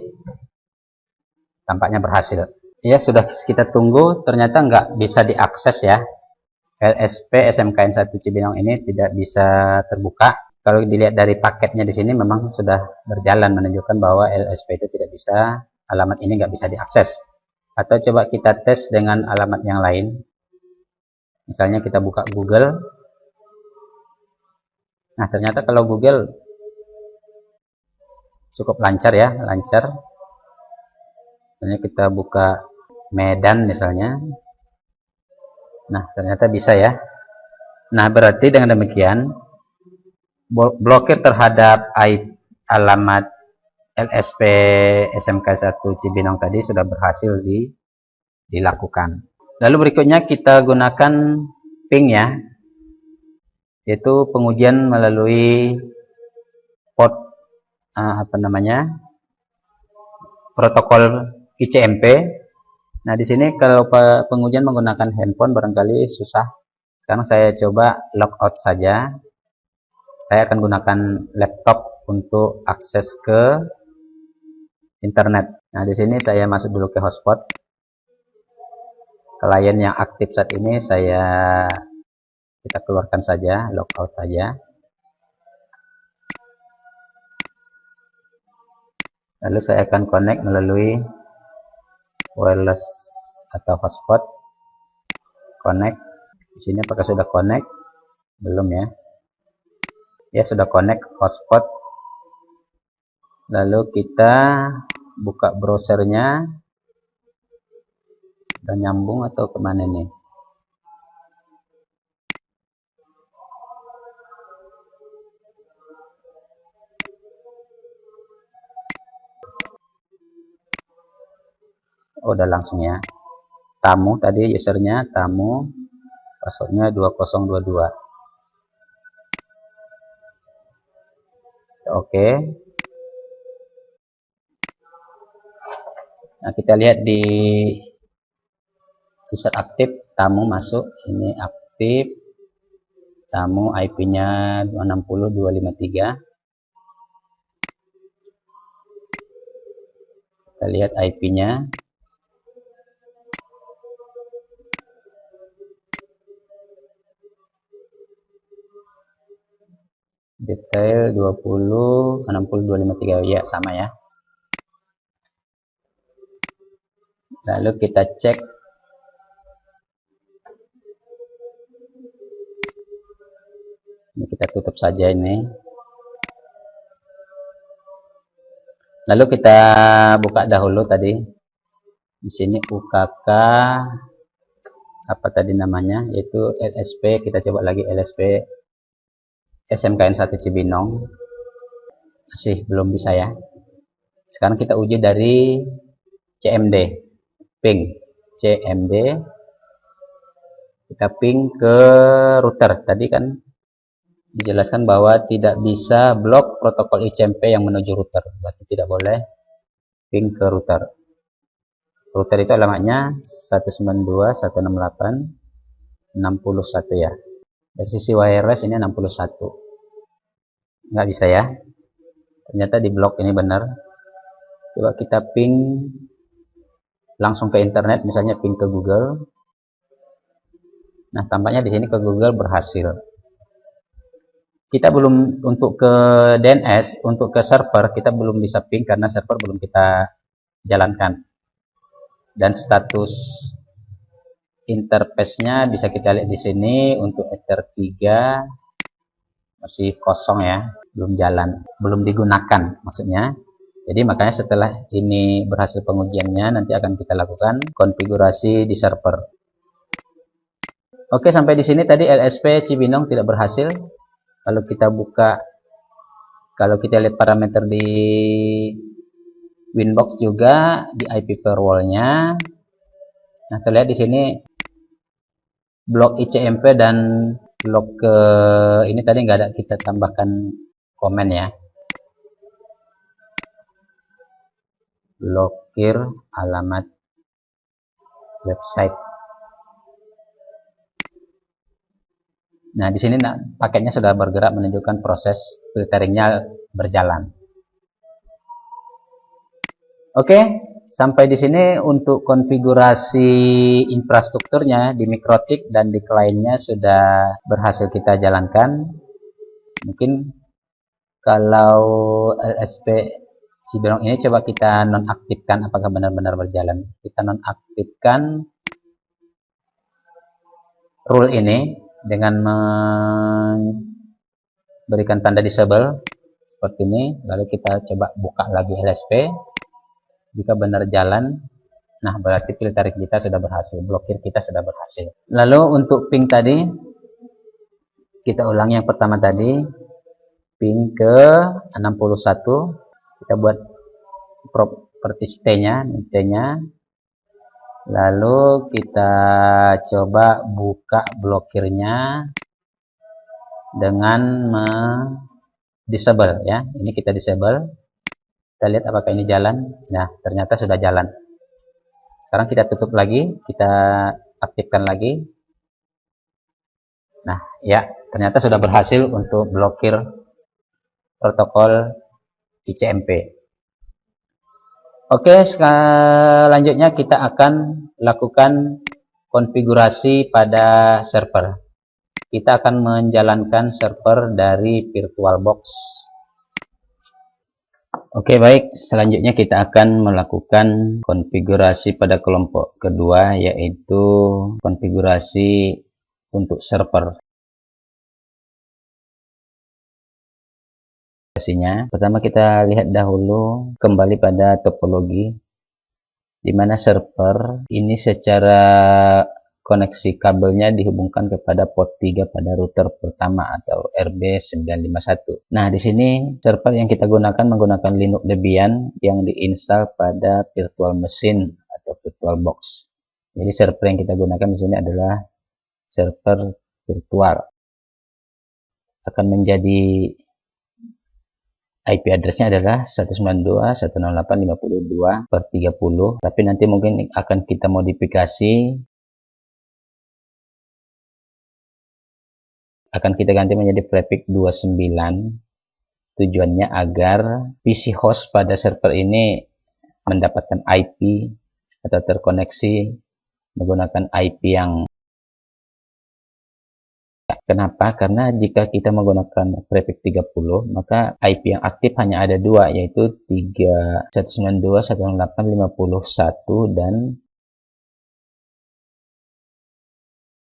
tampaknya berhasil. Ya, sudah kita tunggu, ternyata nggak bisa diakses ya. LSP SMK N1 Cibinong ini tidak bisa terbuka. Kalau dilihat dari paketnya di sini memang sudah berjalan, menunjukkan bahwa LSP itu tidak bisa, alamat ini nggak bisa diakses. Atau coba kita tes dengan alamat yang lain. Misalnya kita buka Google. Nah, ternyata kalau Google cukup lancar ya, lancar. Misalnya kita buka Medan misalnya. Nah, ternyata bisa ya. Nah, berarti dengan demikian blokir terhadap alamat LSP SMK 1 Cibinong tadi sudah berhasil dilakukan. Lalu berikutnya kita gunakan ping ya, yaitu pengujian melalui port protokol ICMP. Nah, di sini kalau pengujian menggunakan handphone barangkali susah. Sekarang saya coba logout saja. Saya akan gunakan laptop untuk akses ke internet. Nah, di sini saya masuk dulu ke hotspot. Klien yang aktif saat ini kita keluarkan saja, logout saja. Lalu saya akan connect melalui wireless atau hotspot. Connect. Di sini apakah sudah connect? Belum ya. Ya, sudah connect hotspot. Lalu kita buka browsernya dan nyambung atau kemana nih? Oh, udah langsung ya. Tamu tadi usernya tamu, passwordnya 2022. Oke. Nah, kita lihat di user aktif, tamu masuk, ini aktif, tamu IP-nya 260.253. Kita lihat IP-nya. Detail 20.60.253, ya sama ya. Lalu kita cek ini, kita tutup saja ini. Lalu kita buka dahulu tadi. Di sini UKK apa tadi namanya? Yaitu LSP. Kita coba lagi LSP SMKN 1 Cibinong. Masih belum bisa ya. Sekarang kita uji dari CMD. Ping CMD. Kita ping ke router. Tadi kan dijelaskan bahwa tidak bisa blok protokol ICMP yang menuju router, berarti tidak boleh ping ke router. Router itu alamatnya 192.168.61 ya. Dari sisi wireless ini 61. Nggak bisa ya. Ternyata di blok ini benar. Coba kita ping langsung ke internet, misalnya ping ke Google. Nah, tampaknya di sini ke Google berhasil. Kita belum, untuk ke DNS, untuk ke server kita belum bisa ping karena server belum kita jalankan. Dan status interface-nya bisa kita lihat di sini. Untuk Ether 3 masih kosong ya, belum jalan, belum digunakan maksudnya. Jadi makanya setelah ini berhasil pengujiannya, nanti akan kita lakukan konfigurasi di server. Oke, sampai di sini tadi LSP Cibinong tidak berhasil. Kalau kita buka, kalau kita lihat parameter di Winbox juga di IP firewall-nya. Nah, terlihat di sini blok ICMP dan blok ke ini tadi nggak ada kita tambahkan komen ya. Blokir alamat website. Nah, di sini paketnya sudah bergerak menunjukkan proses filteringnya berjalan. Oke, sampai di sini untuk konfigurasi infrastrukturnya di Mikrotik dan di kliennya sudah berhasil kita jalankan. Mungkin kalau LSP Ciberong ini coba kita nonaktifkan apakah benar-benar berjalan. Kita nonaktifkan rule ini dengan memberikan tanda disable seperti ini. Lalu kita coba buka lagi LSP. Jika benar jalan, nah berarti filtering kita sudah berhasil, blokir kita sudah berhasil. Lalu untuk ping tadi, kita ulang yang pertama tadi, ping ke 61, kita buat properties T-nya, lalu kita coba buka blokirnya dengan disable ya. Ini kita disable. Kita lihat apakah ini jalan. Nah, ternyata sudah jalan. Sekarang kita tutup lagi, kita aktifkan lagi. Nah, ya, ternyata sudah berhasil untuk blokir protokol ICMP. Oke, selanjutnya kita akan lakukan konfigurasi pada server. Kita akan menjalankan server dari VirtualBox. Oke, baik. Selanjutnya kita akan melakukan konfigurasi pada kelompok kedua, yaitu konfigurasi untuk server. Pertama kita lihat dahulu kembali pada topologi, di mana server ini secara koneksi kabelnya dihubungkan kepada port 3 pada router pertama atau RB951. Nah, di sini server yang kita gunakan menggunakan Linux Debian yang diinstal pada virtual machine atau VirtualBox. Jadi server yang kita gunakan di sini adalah server virtual. Akan menjadi IP address-nya adalah 192.168.52/30, tapi nanti mungkin akan kita modifikasi, akan kita ganti menjadi prefix 29. Tujuannya agar PC host pada server ini mendapatkan IP atau terkoneksi menggunakan IP yang. Kenapa? Karena jika kita menggunakan prefix 30, maka IP yang aktif hanya ada dua, yaitu 192.168.51 dan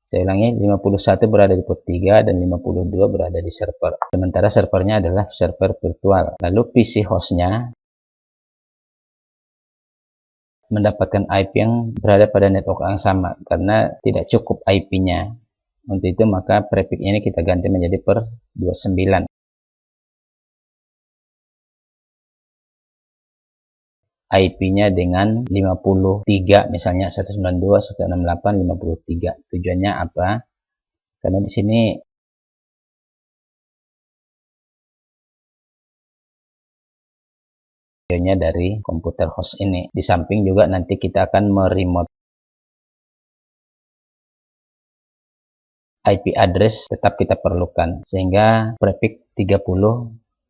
saya ulangi, 51 berada di port 3 dan 52 berada di server. Sementara servernya adalah server virtual. Lalu PC hostnya mendapatkan IP yang berada pada network yang sama karena tidak cukup IP-nya. Untuk itu maka prefix ini kita ganti menjadi per 29. IP-nya dengan 53, misalnya 192.168.53. Tujuannya apa? Karena di sini tujuannya dari komputer host ini. Di samping juga nanti kita akan meremote IP address tetap kita perlukan, sehingga prefix 30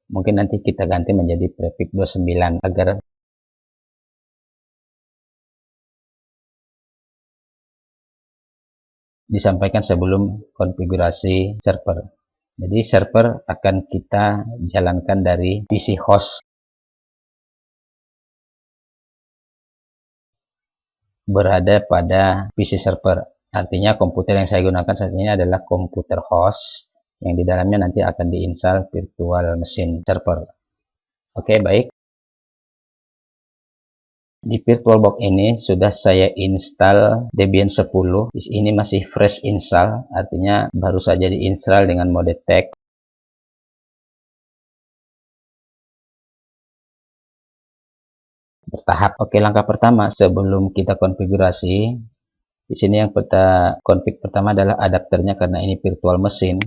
mungkin nanti kita ganti menjadi prefix 29 agar disampaikan sebelum konfigurasi server. Jadi server akan kita jalankan dari PC host berada pada PC server. Artinya komputer yang saya gunakan saat ini adalah komputer host yang di dalamnya nanti akan diinstal virtual machine server. Oke, baik. Di VirtualBox ini sudah saya install Debian 10. Di sini masih fresh install, artinya baru saja diinstal dengan mode tag. Bertahap. Oke, langkah pertama sebelum kita konfigurasi, di sini yang kita config pertama adalah adapternya karena ini virtual machine.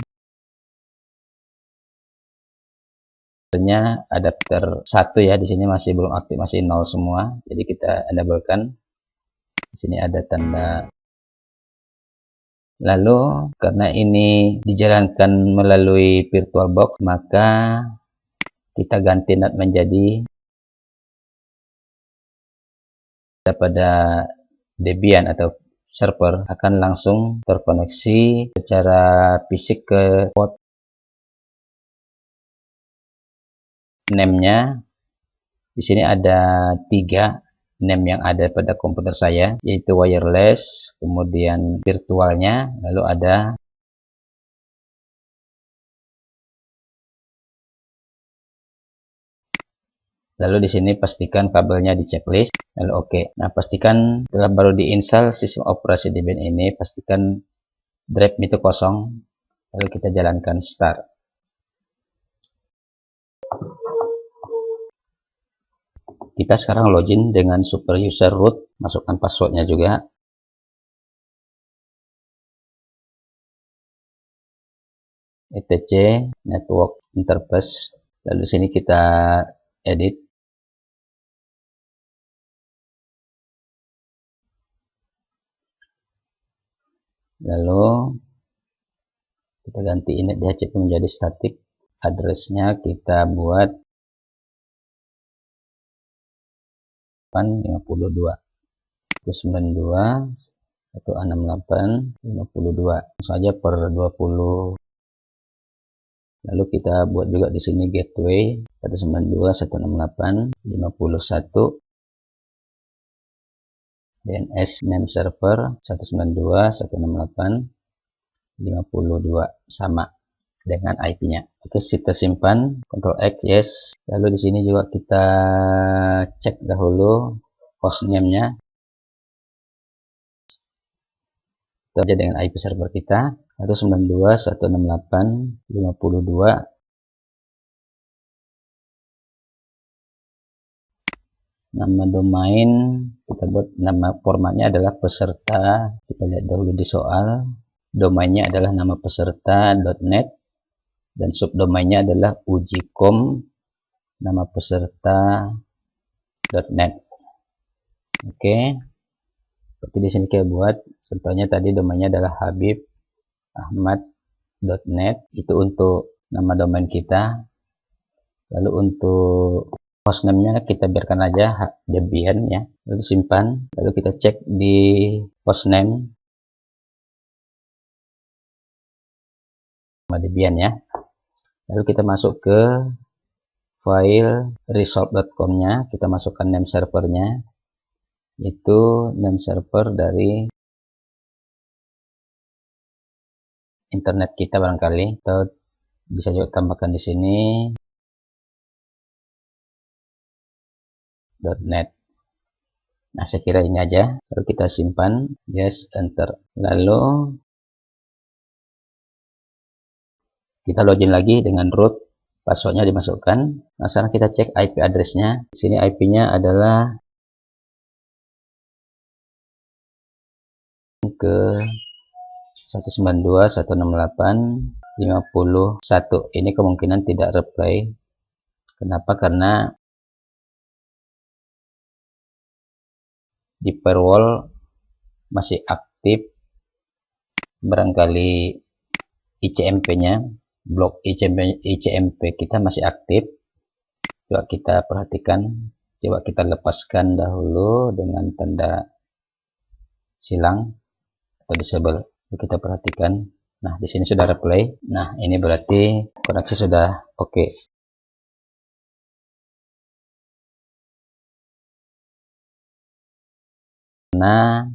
Adapter 1 ya, di sini masih belum aktif, masih 0 semua. Jadi kita enablekan. Di sini ada tanda Lalu karena ini dijalankan melalui VirtualBox, maka kita ganti NAT menjadi pada Debian atau server akan langsung terkoneksi secara fisik ke port name-nya. Di sini ada 3 name yang ada pada komputer saya, yaitu wireless, kemudian virtualnya, lalu ada di sini pastikan kabelnya di checklist, lalu oke. Nah, pastikan setelah baru diinstal sistem operasi Debian ini, pastikan drive itu kosong, lalu kita jalankan start. Kita sekarang login dengan super user root, masukkan passwordnya juga. etc network interface, lalu sini kita edit. Lalu kita ganti init DHCP menjadi static, addressnya kita buat 52 192 168 52 saja per 20. Lalu kita buat juga di sini gateway 192 168 51, DNS name server 192 168 52 sama dengan IP-nya. Oke, kita simpan, Ctrl X, yes. Lalu di sini juga kita cek dahulu hostname-nya. Itu aja dengan IP server kita 192 168 52. Nama domain kita buat, nama formatnya adalah peserta. Kita lihat dahulu di soal. Domainnya adalah nama peserta.net dan subdomainnya adalah ujikom nama peserta.net. Oke. Seperti di sini kita buat. Contohnya tadi domainnya adalah habibahmad.net, itu untuk nama domain kita. Lalu untuk hostname-nya kita biarkan aja Debian ya. Lalu simpan, lalu kita cek di hostname nama Debian ya. Lalu kita masuk ke file resolve.com-nya, kita masukkan name servernya, itu name server dari internet kita barangkali, atau bisa juga tambahkan di sini .net. Nah, saya kira ini aja. Lalu kita simpan, yes, enter. Lalu kita login lagi dengan root, passwordnya dimasukkan. Nah, sekarang kita cek IP address-nya. Di sini IP-nya adalah ke 192.168.51. Ini kemungkinan tidak reply. Kenapa? Karena di firewall masih aktif, barangkali ICMP-nya, blok ICMP kita masih aktif. Coba kita perhatikan, coba kita lepaskan dahulu dengan tanda silang atau disable. Kita perhatikan. Nah, di sini sudah reply. Nah, ini berarti koneksi sudah oke. Nah,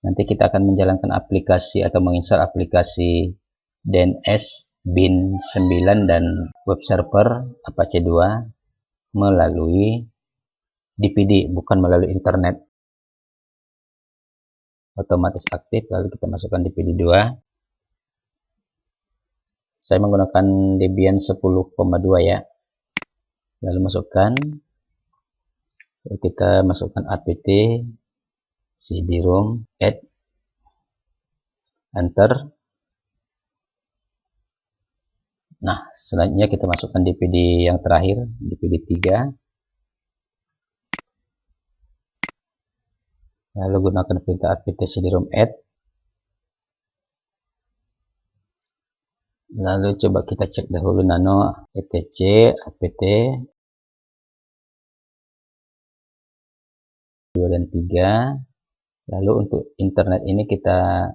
nanti kita akan menjalankan aplikasi atau menginstal aplikasi DNS bin 9 dan web server Apache 2 melalui DPD, bukan melalui internet. Otomatis aktif, lalu kita masukkan DPD 2. Saya menggunakan Debian 10,2 ya. Lalu masukkan, lalu kita masukkan apt cd-rom add, enter. Nah, selanjutnya kita masukkan DPD yang terakhir, DPD 3. Lalu gunakan perintah apt cd-rom add. Lalu coba kita cek dahulu nano etc apt 2 dan 3. Lalu untuk internet ini kita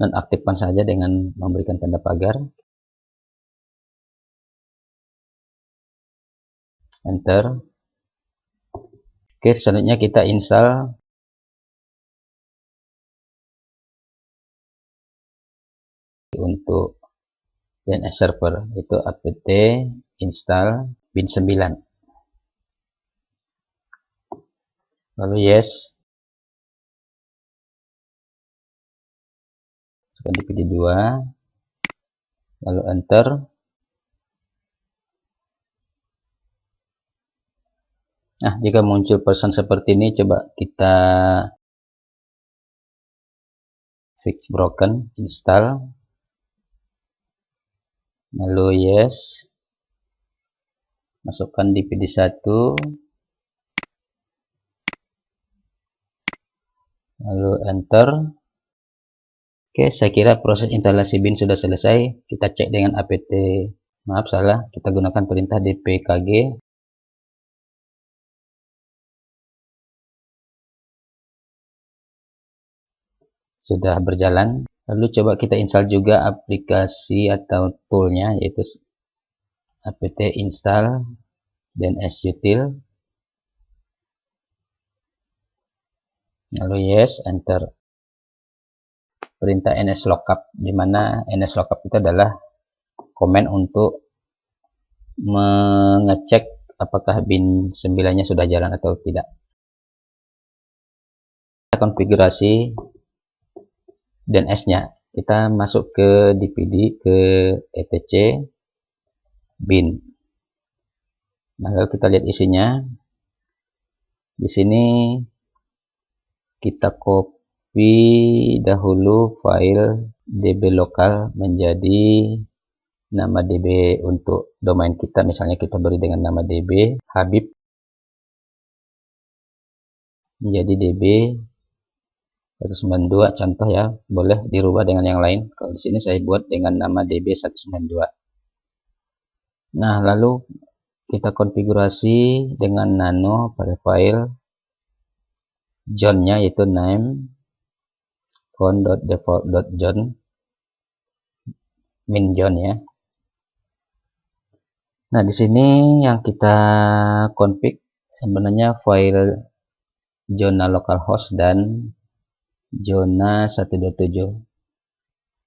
nonaktifkan saja dengan memberikan tanda pagar. Enter. Oke, selanjutnya kita install untuk DNS server, itu apt install bin 9. Lalu yes, dpd 2, lalu enter. Nah, jika muncul pesan seperti ini, coba kita fix broken, install, lalu yes, masukkan dpd 1, lalu enter. Oke, saya kira proses instalasi bin sudah selesai. Kita cek dengan apt, maaf salah, kita gunakan perintah dpkg. Sudah berjalan. Lalu coba kita install juga aplikasi atau toolnya, yaitu apt install DNSutil. Lalu yes, enter. Perintah nslookup, di mana nslookup itu adalah komen untuk mengecek apakah bin 9-nya sudah jalan atau tidak. Kita konfigurasi DNS-nya. Kita masuk ke dpd, ke etc bin. Nah, lalu kita lihat isinya. Di sini kita copy dahulu file db lokal menjadi nama db untuk domain kita. Misalnya kita beri dengan nama db habib menjadi db 192, contoh ya, boleh dirubah dengan yang lain. Kalau di sini saya buat dengan nama db 192. Nah, lalu kita konfigurasi dengan nano pada file john-nya, yaitu name con.default.john min john ya. Nah, di sini yang kita config sebenarnya file zona localhost dan zona 127.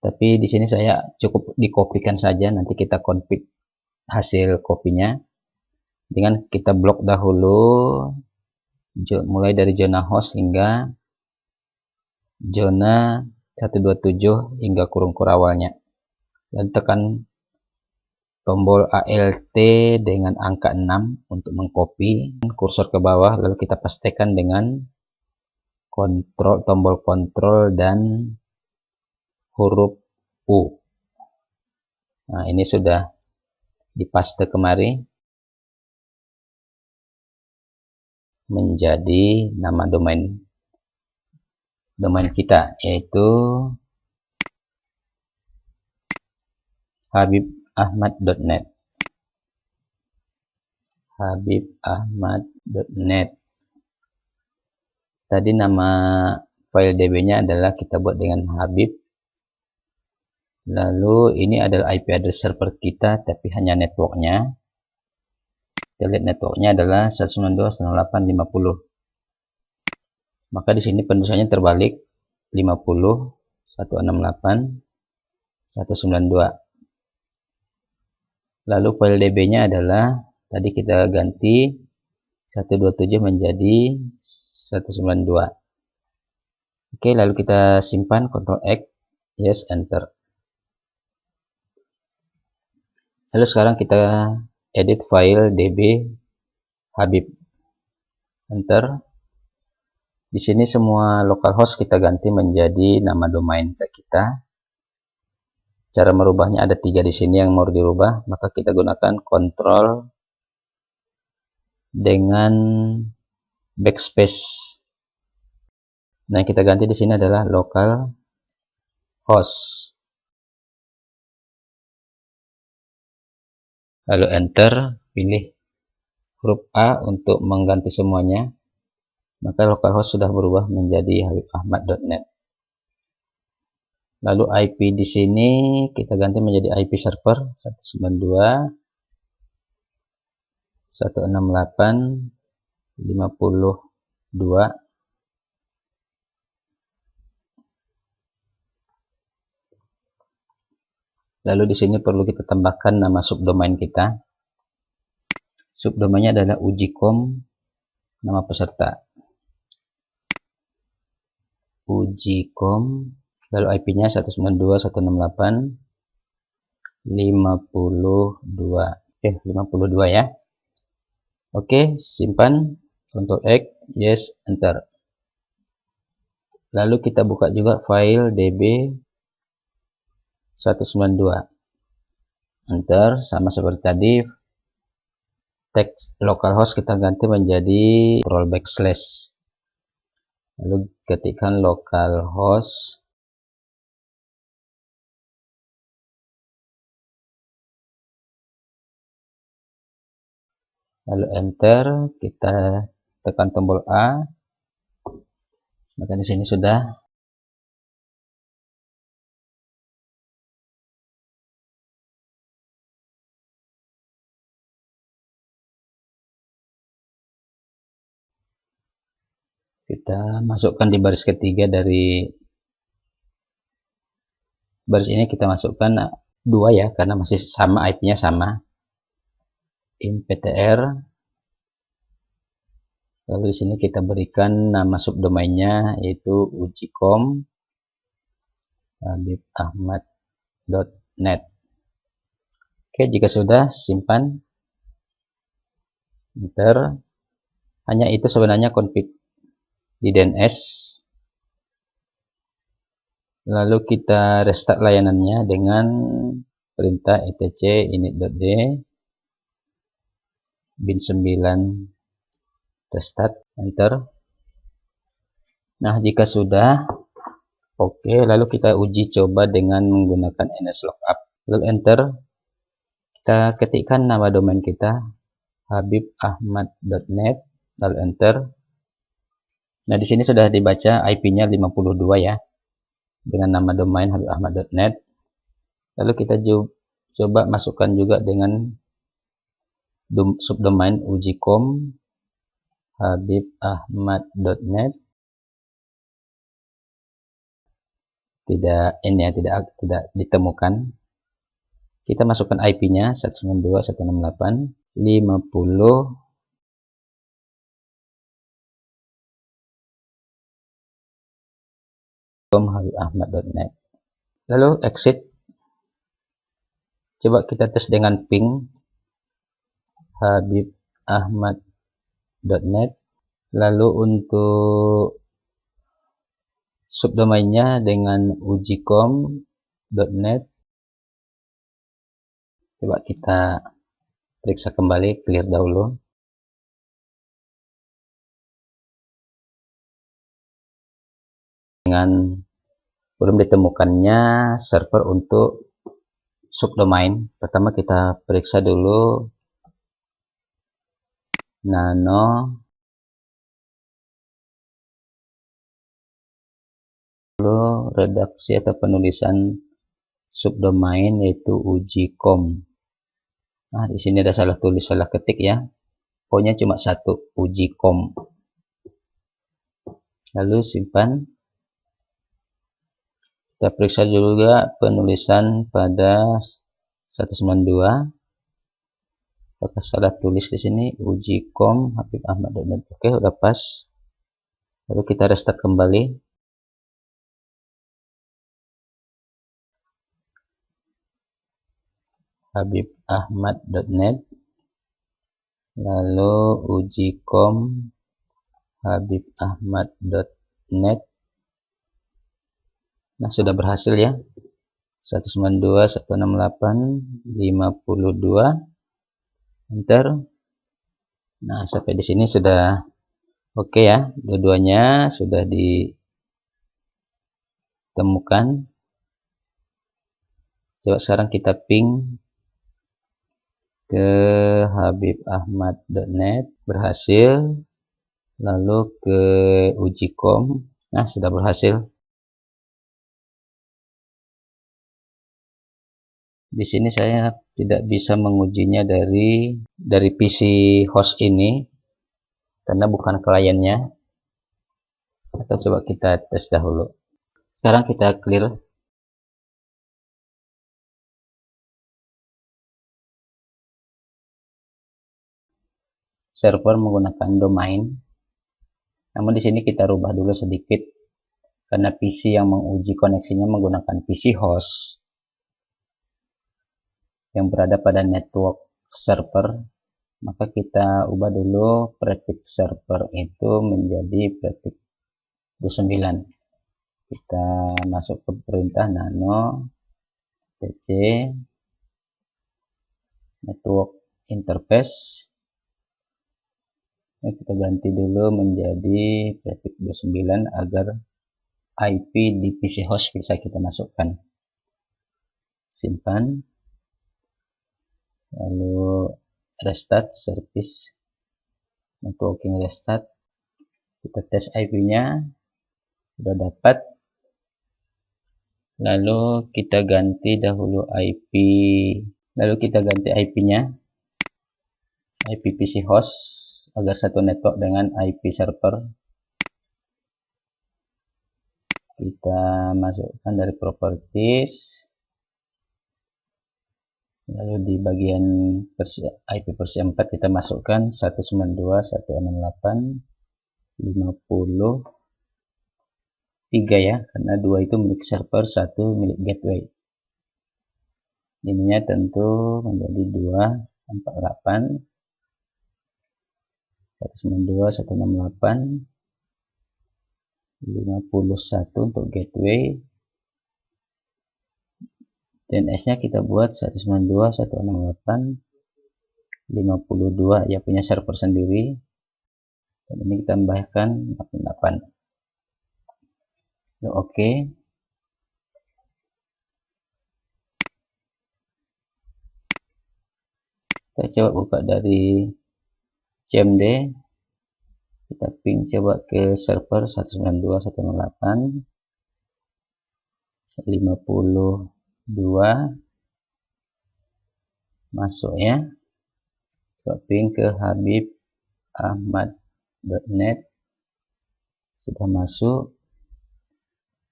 Tapi di sini saya cukup dikopikan saja, nanti kita config hasil kopinya dengan kita blok dahulu mulai dari zona host hingga zona 127 hingga kurung awalnya, dan tekan tombol Alt dengan angka 6 untuk mengcopy, kursor ke bawah, lalu kita pastekan dengan tombol kontrol dan huruf U. Nah, ini sudah dipaste kemari menjadi nama domain kita, yaitu habibahmad.net. habibahmad.net. Tadi nama file db-nya adalah kita buat dengan habib. Lalu ini adalah IP address server kita, tapi hanya networknya. Kita lihat networknya adalah 192.168.50. Maka di sini penulisannya terbalik, 50 168 192. Lalu file db-nya adalah tadi kita ganti 127 menjadi 192. Oke, lalu kita simpan, Ctrl X, yes, enter. Lalu sekarang kita edit file db habib, enter. Di sini semua localhost kita ganti menjadi nama domain kita. Cara merubahnya ada 3 di sini yang mau dirubah, maka kita gunakan Ctrl dengan backspace. Nah, yang kita ganti di sini adalah localhost. lalu enter, pilih huruf A untuk mengganti semuanya, maka localhost sudah berubah menjadi habibahmad.net. Lalu IP di sini kita ganti menjadi IP server 192.168.52. Lalu di sini perlu kita tambahkan nama subdomain kita. Subdomainnya adalah ujicom, nama peserta ujicom, lalu IP-nya 192.168.52. Oke, 52 ya. Oke, simpan, Ctrl X, yes, enter. Lalu kita buka juga file db 192, enter, sama seperti tadi. Teks localhost kita ganti menjadi // lalu ketikkan localhost lalu enter, kita tekan tombol A, maka di sini sudah. Kita masukkan di baris ketiga dari baris ini, kita masukkan 2 ya, karena masih sama, IP-nya sama, inptr. Lalu di sini kita berikan nama subdomainnya yaitu ujicom habibahmad.net. Oke, jika sudah, simpan, enter. Hanya itu sebenarnya config di DNS. Lalu kita restart layanannya dengan perintah etc init.d bin9 restart, enter. Nah, jika sudah oke, lalu kita uji coba dengan menggunakan nslookup, lalu enter. Kita ketikkan nama domain kita habibahmad.net, lalu enter. Nah, di sini sudah dibaca IP-nya 52 ya, dengan nama domain habibahmad.net. Lalu kita coba masukkan juga dengan subdomain ujicom habibahmad.net. Tidak ditemukan. Kita masukkan IP-nya 192.168.50. habibahmad.net. Lalu exit. Coba kita tes dengan ping habibahmad.net. Lalu untuk subdomainnya dengan ujicom.net. Coba kita periksa kembali, clear dahulu. Dengan belum ditemukannya server untuk subdomain, pertama kita periksa dulu nano lalu redaksi atau penulisan subdomain yaitu ujicom. Nah, di sini ada salah tulis, salah ketik ya. Pokoknya cuma satu, ujicom. Lalu simpan. Kita periksa juga penulisan pada 192. Apakah salah tulis di sini ujicom habibahmad.net. Oke, udah pas. Lalu kita restart kembali. habibahmad.net, lalu ujicom habibahmad.net. Nah, sudah berhasil ya, 192.168.52, enter. Nah, sampai di sini sudah oke ya, dua-duanya sudah ditemukan. Coba sekarang kita ping ke habibahmad.net, berhasil. Lalu ke uji.com, nah sudah berhasil. Di sini saya tidak bisa mengujinya dari PC host ini karena bukan kliennya. Atau coba kita tes dahulu. Sekarang kita clear. Server menggunakan domain. Namun di sini kita rubah dulu sedikit karena PC yang menguji koneksinya menggunakan PC host yang berada pada network server, maka kita ubah dulu prefix server itu menjadi prefix 29. Kita masuk ke perintah nano tc network interface. Ini kita ganti dulu menjadi prefix 29 agar IP di PC host bisa kita masukkan. Simpan, lalu restart service, networking restart. Kita tes IP-nya, sudah dapat. Lalu kita ganti dahulu IP, lalu kita ganti IP-nya, IP PC host agar satu network dengan IP server. Kita masukkan dari properties, lalu di bagian IP versi 4 kita masukkan 192.168.50.3 ya, karena 2 itu milik server, 1 milik gateway. Ininya tentu menjadi 248 192.168.51 untuk gateway. DNS nya kita buat 192.168.52 ya, punya server sendiri, dan ini kita tambahkan 48. Oke. Kita coba buka dari CMD, kita ping coba ke server 192.168.52, masuk ya. Coba ping ke habibahmad.net, sudah masuk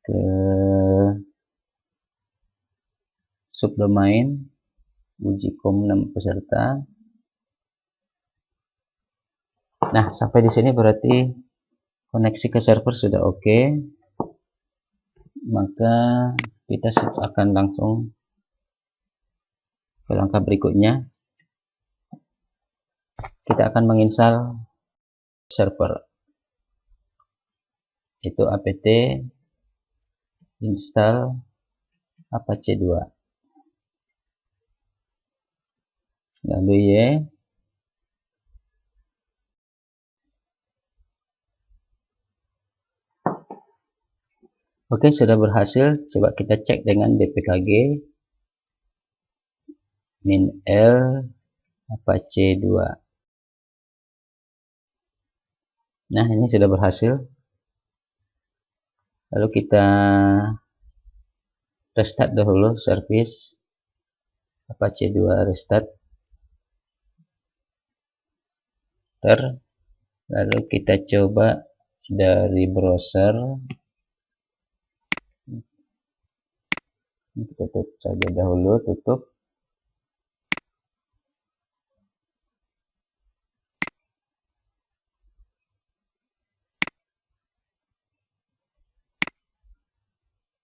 ke subdomain uji.com 6 peserta. Nah, sampai di sini berarti koneksi ke server sudah oke. Maka kita akan langsung ke langkah berikutnya. Kita akan menginstal server. Itu apt install Apache 2. Lalu ya. Oke, sudah berhasil. Coba kita cek dengan dpkg min-l Apache 2. Nah, ini sudah berhasil. Lalu kita restart dahulu service Apache 2 restart. Lalu kita coba dari browser. Kita tutup saja dahulu, tutup.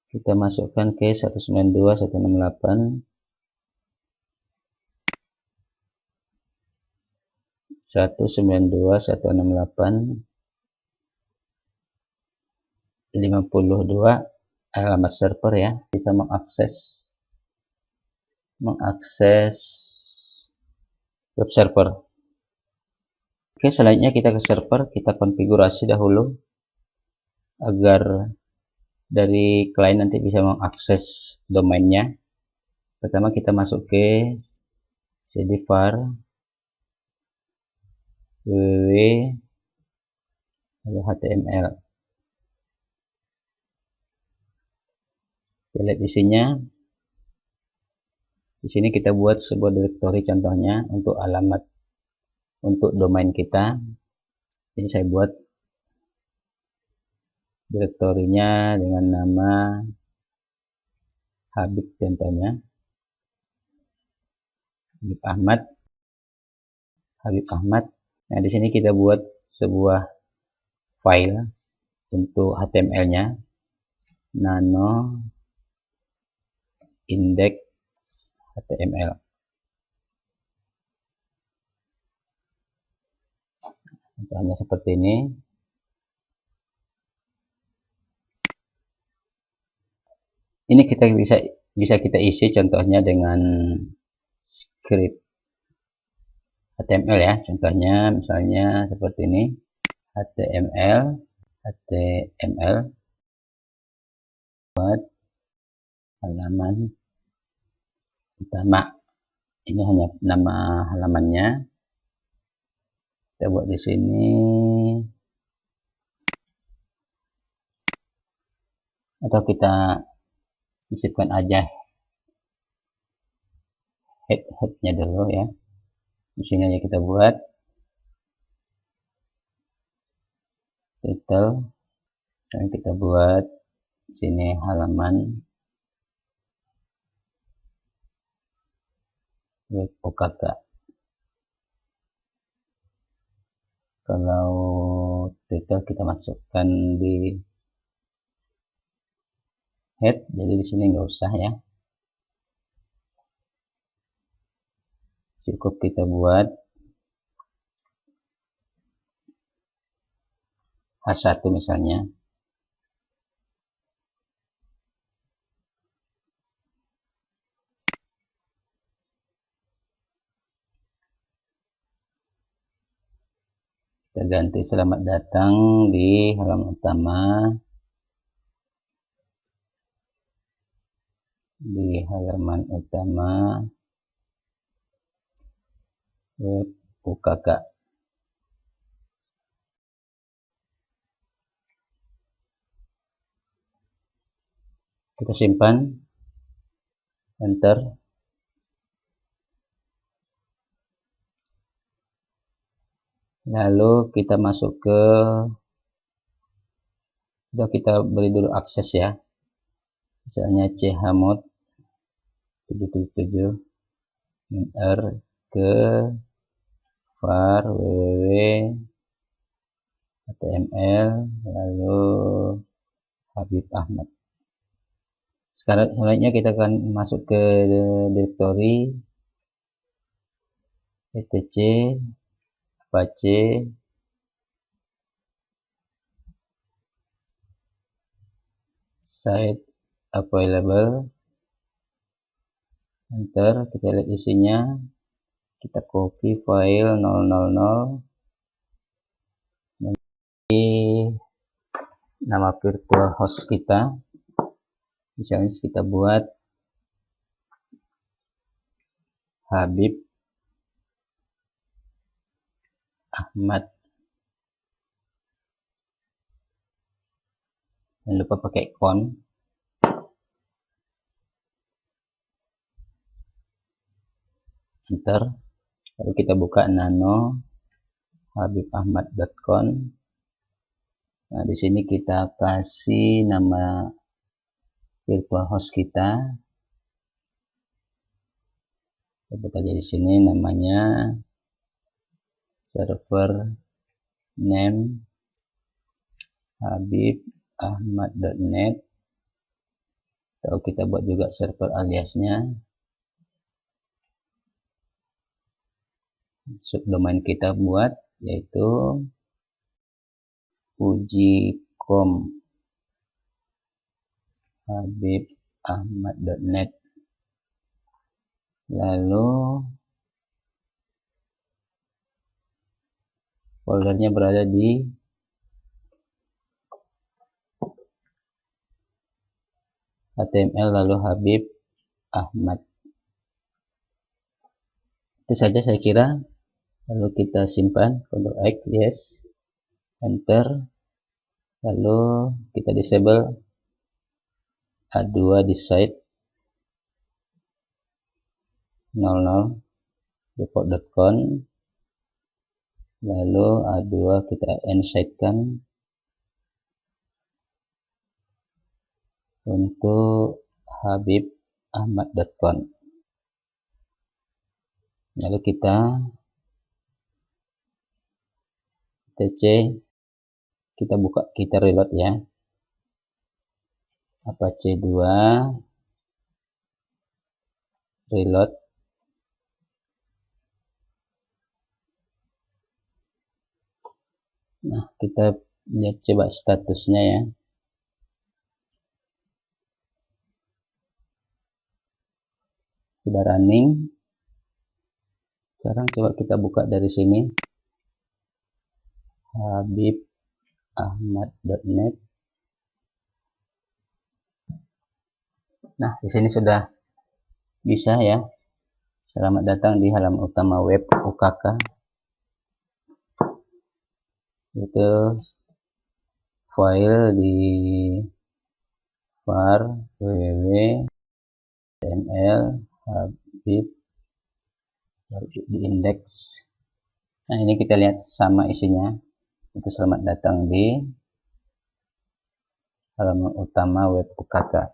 Kita masukkan ke 192.168.168.50.3 alamat server ya, bisa mengakses web server. Oke, selanjutnya kita ke server, kita konfigurasi dahulu agar dari klien nanti bisa mengakses domainnya. Pertama kita masuk ke cd var www lalu html. Kita lihat isinya. Di sini kita buat sebuah directory contohnya untuk alamat untuk domain kita. Ini saya buat direktorinya dengan nama Habib contohnya. Habib Ahmad. Nah, di sini kita buat sebuah file untuk HTML-nya, nano index HTML. Contohnya seperti ini. Ini kita bisa kita isi contohnya dengan script HTML ya. Contohnya misalnya seperti ini. HTML buat halaman utama. Ini hanya nama halamannya. Kita buat di sini. Atau kita sisipkan aja headnya dulu ya. Di sini aja kita buat title dan kita buat di sini halaman web OKK. Kalau title kita masukkan di head, jadi di sini nggak usah ya. Cukup kita buat H1 misalnya. Kita ganti selamat datang di halaman utama. Di halaman utama web UKK. Kita simpan, enter. Lalu kita masuk ke, kita beri dulu akses ya, misalnya chmod 777 enter ke var www html lalu Habib Ahmad. Selanjutnya kita akan masuk ke directory etc apache site available, enter. Kita lihat isinya, kita copy file 000 menjadi nama virtual host kita. Misalnya kita buat Habib Ahmad. Jangan lupa pakai font. Enter. Lalu kita buka nano habibahmad.com. Nah, di sini kita kasih nama virtual host kita. Sebut aja di sini namanya server name habibahmad.net. Atau kita buat juga server aliasnya. Subdomain kita buat yaitu puji.com habibahmad.net. Lalu foldernya berada di HTML lalu Habib Ahmad. Itu Itu saja saya kira. Lalu kita simpan, Ctrl X, yes, enter. Lalu kita disable A2 di site 00 report.conf. Lalu A2 kita inside kan untuk habibahmad.conf. Lalu kita tc, kita buka, kita reload ya, Apache 2 reload. Nah, kita lihat coba statusnya ya. Sudah running. Sekarang coba kita buka dari sini, habibahmad.net. Nah, di sini sudah bisa ya. Selamat datang di halaman utama web UKK. Itu file di var www.ml habib di indeks. Nah, ini kita lihat sama isinya. Itu selamat datang di halaman utama web UKK.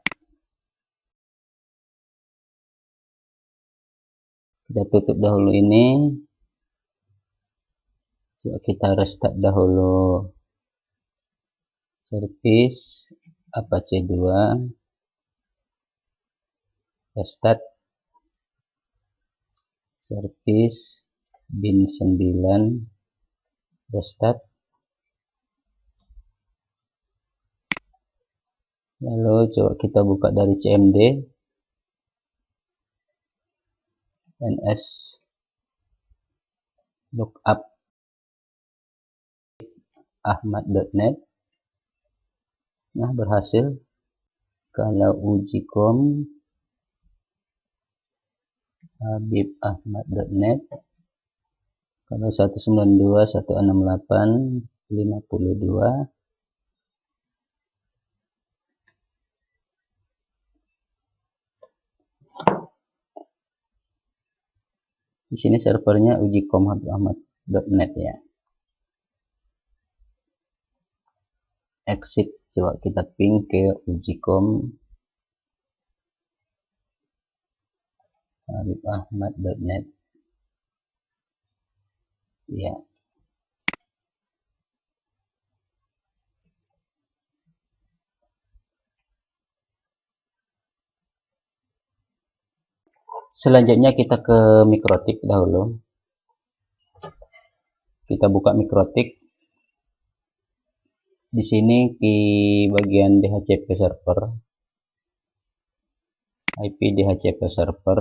Kita tutup dahulu ini. Coba kita restart dahulu service Apache 2. Restart service bin 9. Restart. Lalu coba kita buka dari cmd ns lookup ahmad.net. Nah, berhasil. Kalau uji com habibahmad.net, kalau 192.168.52. Di sini servernya ujicom habibahmad.net ya. Exit, coba kita ping ke ujicom habibahmad.net ya. Selanjutnya kita ke Mikrotik dahulu. Kita buka Mikrotik. Di sini di bagian DHCP server, IP DHCP server.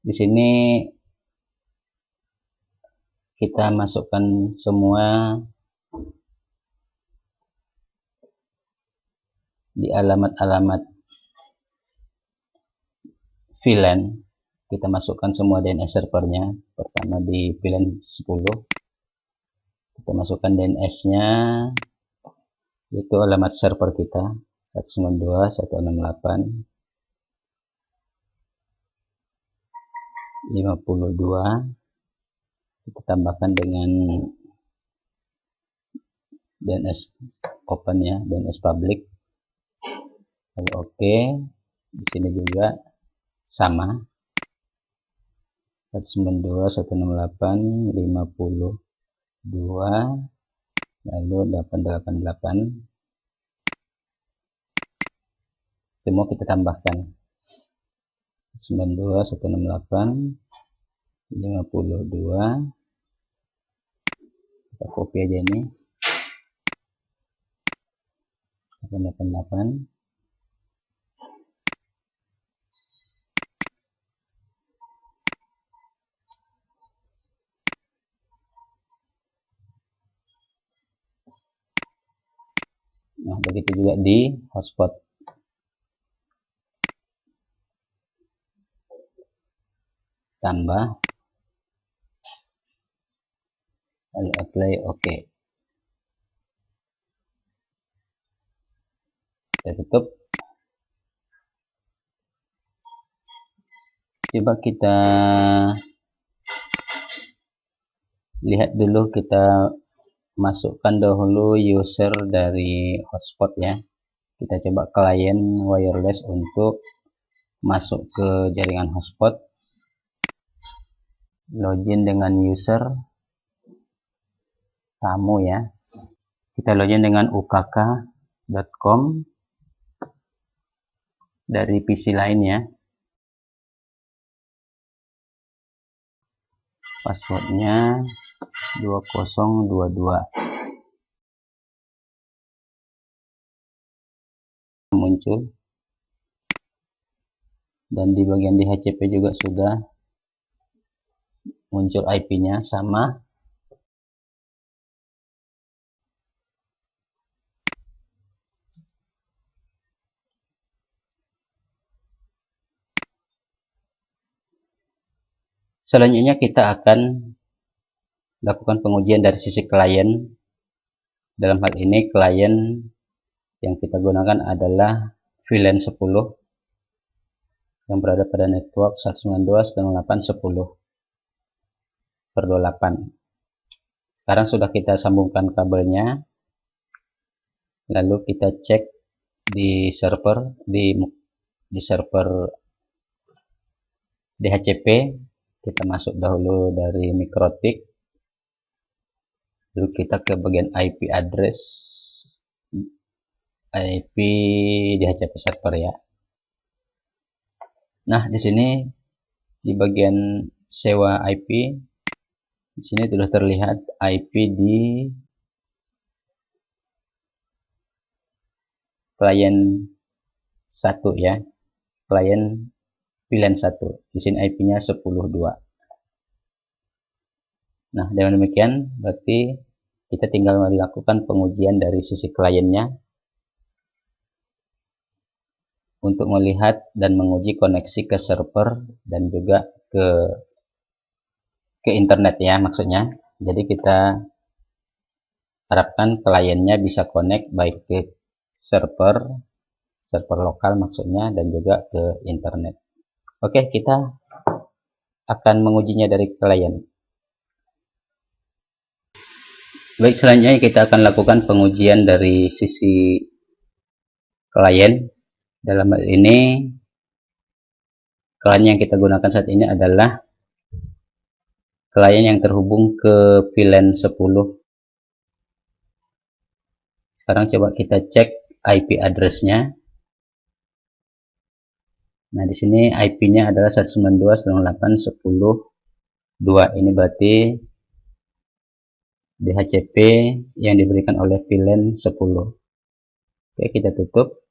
Di sini kita masukkan semua di alamat-alamat VLAN. Kita masukkan semua DNS servernya. Pertama di VLAN 10. Kita masukkan DNS-nya, itu alamat server kita 192.168.52. Kita tambahkan dengan DNS open ya, DNS public. Lalu oke. Di sini juga sama 192.168.52, lalu 888. Semua kita tambahkan 192.168.52. Kita copy aja ini 888. Nah, begitu juga di hotspot. tambah, lalu apply, oke. Kita tutup. Coba kita lihat dulu, kita masukkan dahulu user dari hotspot ya. Kita coba klien wireless untuk masuk ke jaringan hotspot. Login dengan user tamu ya. Kita login dengan ukk.com dari PC lain ya. Passwordnya 2022. Muncul, dan di bagian DHCP juga sudah muncul IP-nya sama. Selanjutnya kita akan lakukan pengujian dari sisi klien. Dalam hal ini klien yang kita gunakan adalah VLAN 10 yang berada pada network 192.168.10/28. Sekarang sudah kita sambungkan kabelnya, lalu kita cek di server server DHCP. Kita masuk dahulu dari MikroTik, lalu kita ke bagian IP address, IP DHCP server ya. Nah, di sini di bagian sewa IP, di sini sudah terlihat IP di klien 1 ya, klien VLAN 1. Di sini IP-nya 10.2. Nah, dengan demikian berarti kita tinggal melakukan pengujian dari sisi kliennya untuk melihat dan menguji koneksi ke server dan juga ke internet ya maksudnya. Jadi kita harapkan kliennya bisa connect baik ke server lokal maksudnya, dan juga ke internet. Oke, kita akan mengujinya dari klien. Baik, selanjutnya kita akan lakukan pengujian dari sisi klien. Dalam hal ini, klien yang kita gunakan saat ini adalah klien yang terhubung ke VLAN 10. Sekarang coba kita cek IP address-nya. Nah, di sini IP-nya adalah 192.168.10.2. Ini berarti DHCP yang diberikan oleh VLAN 10. Oke, kita tutup.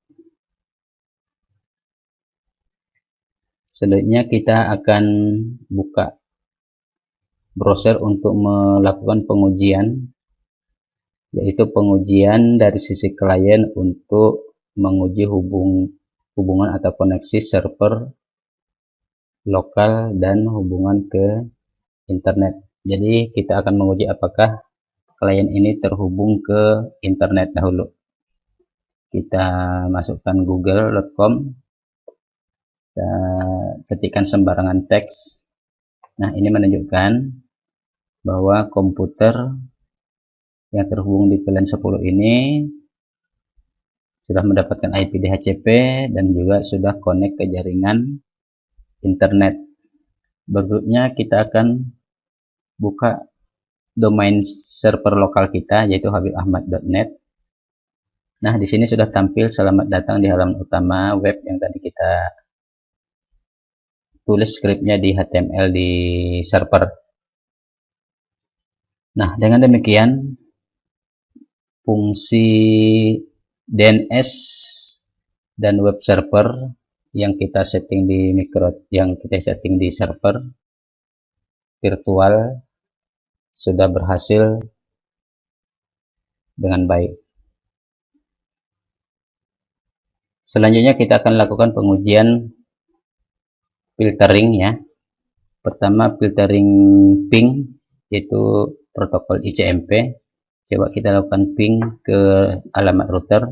Selanjutnya kita akan buka browser untuk melakukan pengujian, yaitu pengujian dari sisi klien untuk menguji hubungan atau koneksi server lokal dan hubungan ke internet. Jadi kita akan menguji apakah klien ini terhubung ke internet dahulu. Kita masukkan google.com, ketikkan sembarangan teks. Nah, ini menunjukkan bahwa komputer yang terhubung di VLAN 10 ini sudah mendapatkan IP DHCP dan juga sudah connect ke jaringan internet. Berikutnya kita akan buka domain server lokal kita, yaitu habibahmad.net. Nah, di sini sudah tampil selamat datang di halaman utama web yang tadi kita tulis skripnya di HTML di server. Nah, dengan demikian fungsi DNS dan web server yang kita setting di server virtual sudah berhasil dengan baik. Selanjutnya kita akan lakukan pengujian filtering ya. Pertama, filtering ping, yaitu protokol ICMP. Coba kita lakukan ping ke alamat router,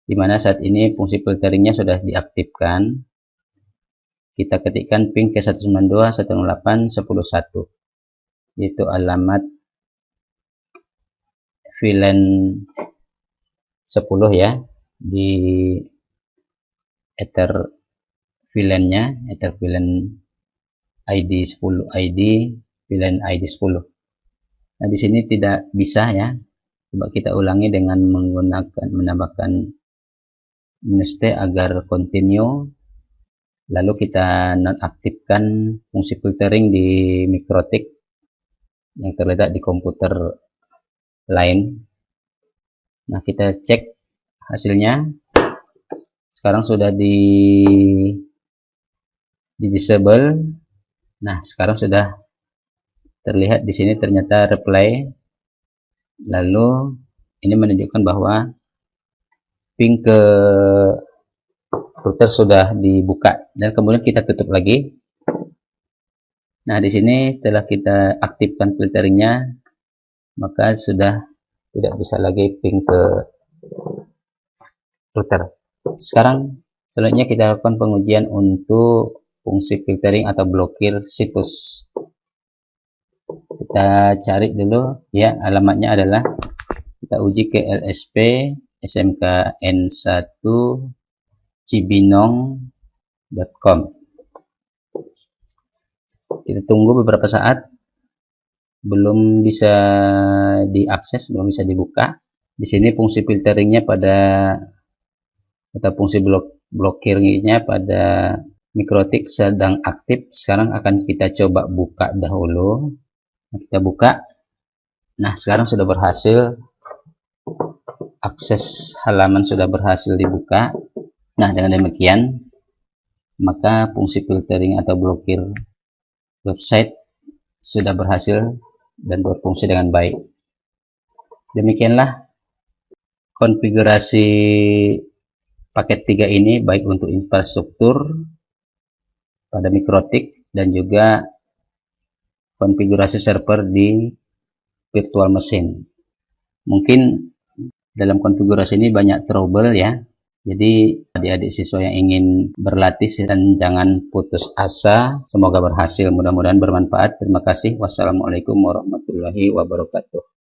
di mana saat ini fungsi filteringnya sudah diaktifkan. Kita ketikkan ping ke 192.168.10.1, yaitu alamat VLAN 10 ya, di ether VLAN-nya, ether VLAN ID 10 ID, VLAN ID 10. Nah, di sini tidak bisa ya. Coba kita ulangi dengan menambahkan -t agar continue. Lalu kita nonaktifkan fungsi filtering di Mikrotik yang terletak di komputer lain. Nah, kita cek hasilnya. Sekarang sudah di disable. Nah, sekarang sudah terlihat di sini ternyata reply. Lalu ini menunjukkan bahwa ping ke router sudah dibuka, dan kemudian kita tutup lagi. Nah, di sini setelah kita aktifkan filteringnya, maka sudah tidak bisa lagi ping ke router. Sekarang selanjutnya kita lakukan pengujian untuk fungsi filtering atau blokir situs. Kita cari dulu ya, alamatnya adalah, kita uji ke LSP smkn1 cibinong.com. Kita tunggu beberapa saat, belum bisa diakses, belum bisa dibuka. Di sini fungsi filteringnya atau fungsi blokirnya pada Mikrotik sedang aktif. Sekarang akan kita coba buka dahulu. Kita buka. Nah, sekarang sudah berhasil, akses halaman sudah berhasil dibuka. Nah, dengan demikian maka fungsi filtering atau blokir website sudah berhasil dan berfungsi dengan baik. Demikianlah konfigurasi paket 3 ini, baik untuk infrastruktur pada Mikrotik dan juga konfigurasi server di virtual machine. Mungkin dalam konfigurasi ini banyak trouble ya. Jadi adik-adik siswa yang ingin berlatih dan jangan putus asa. Semoga berhasil, mudah-mudahan bermanfaat. Terima kasih. Wassalamualaikum warahmatullahi wabarakatuh.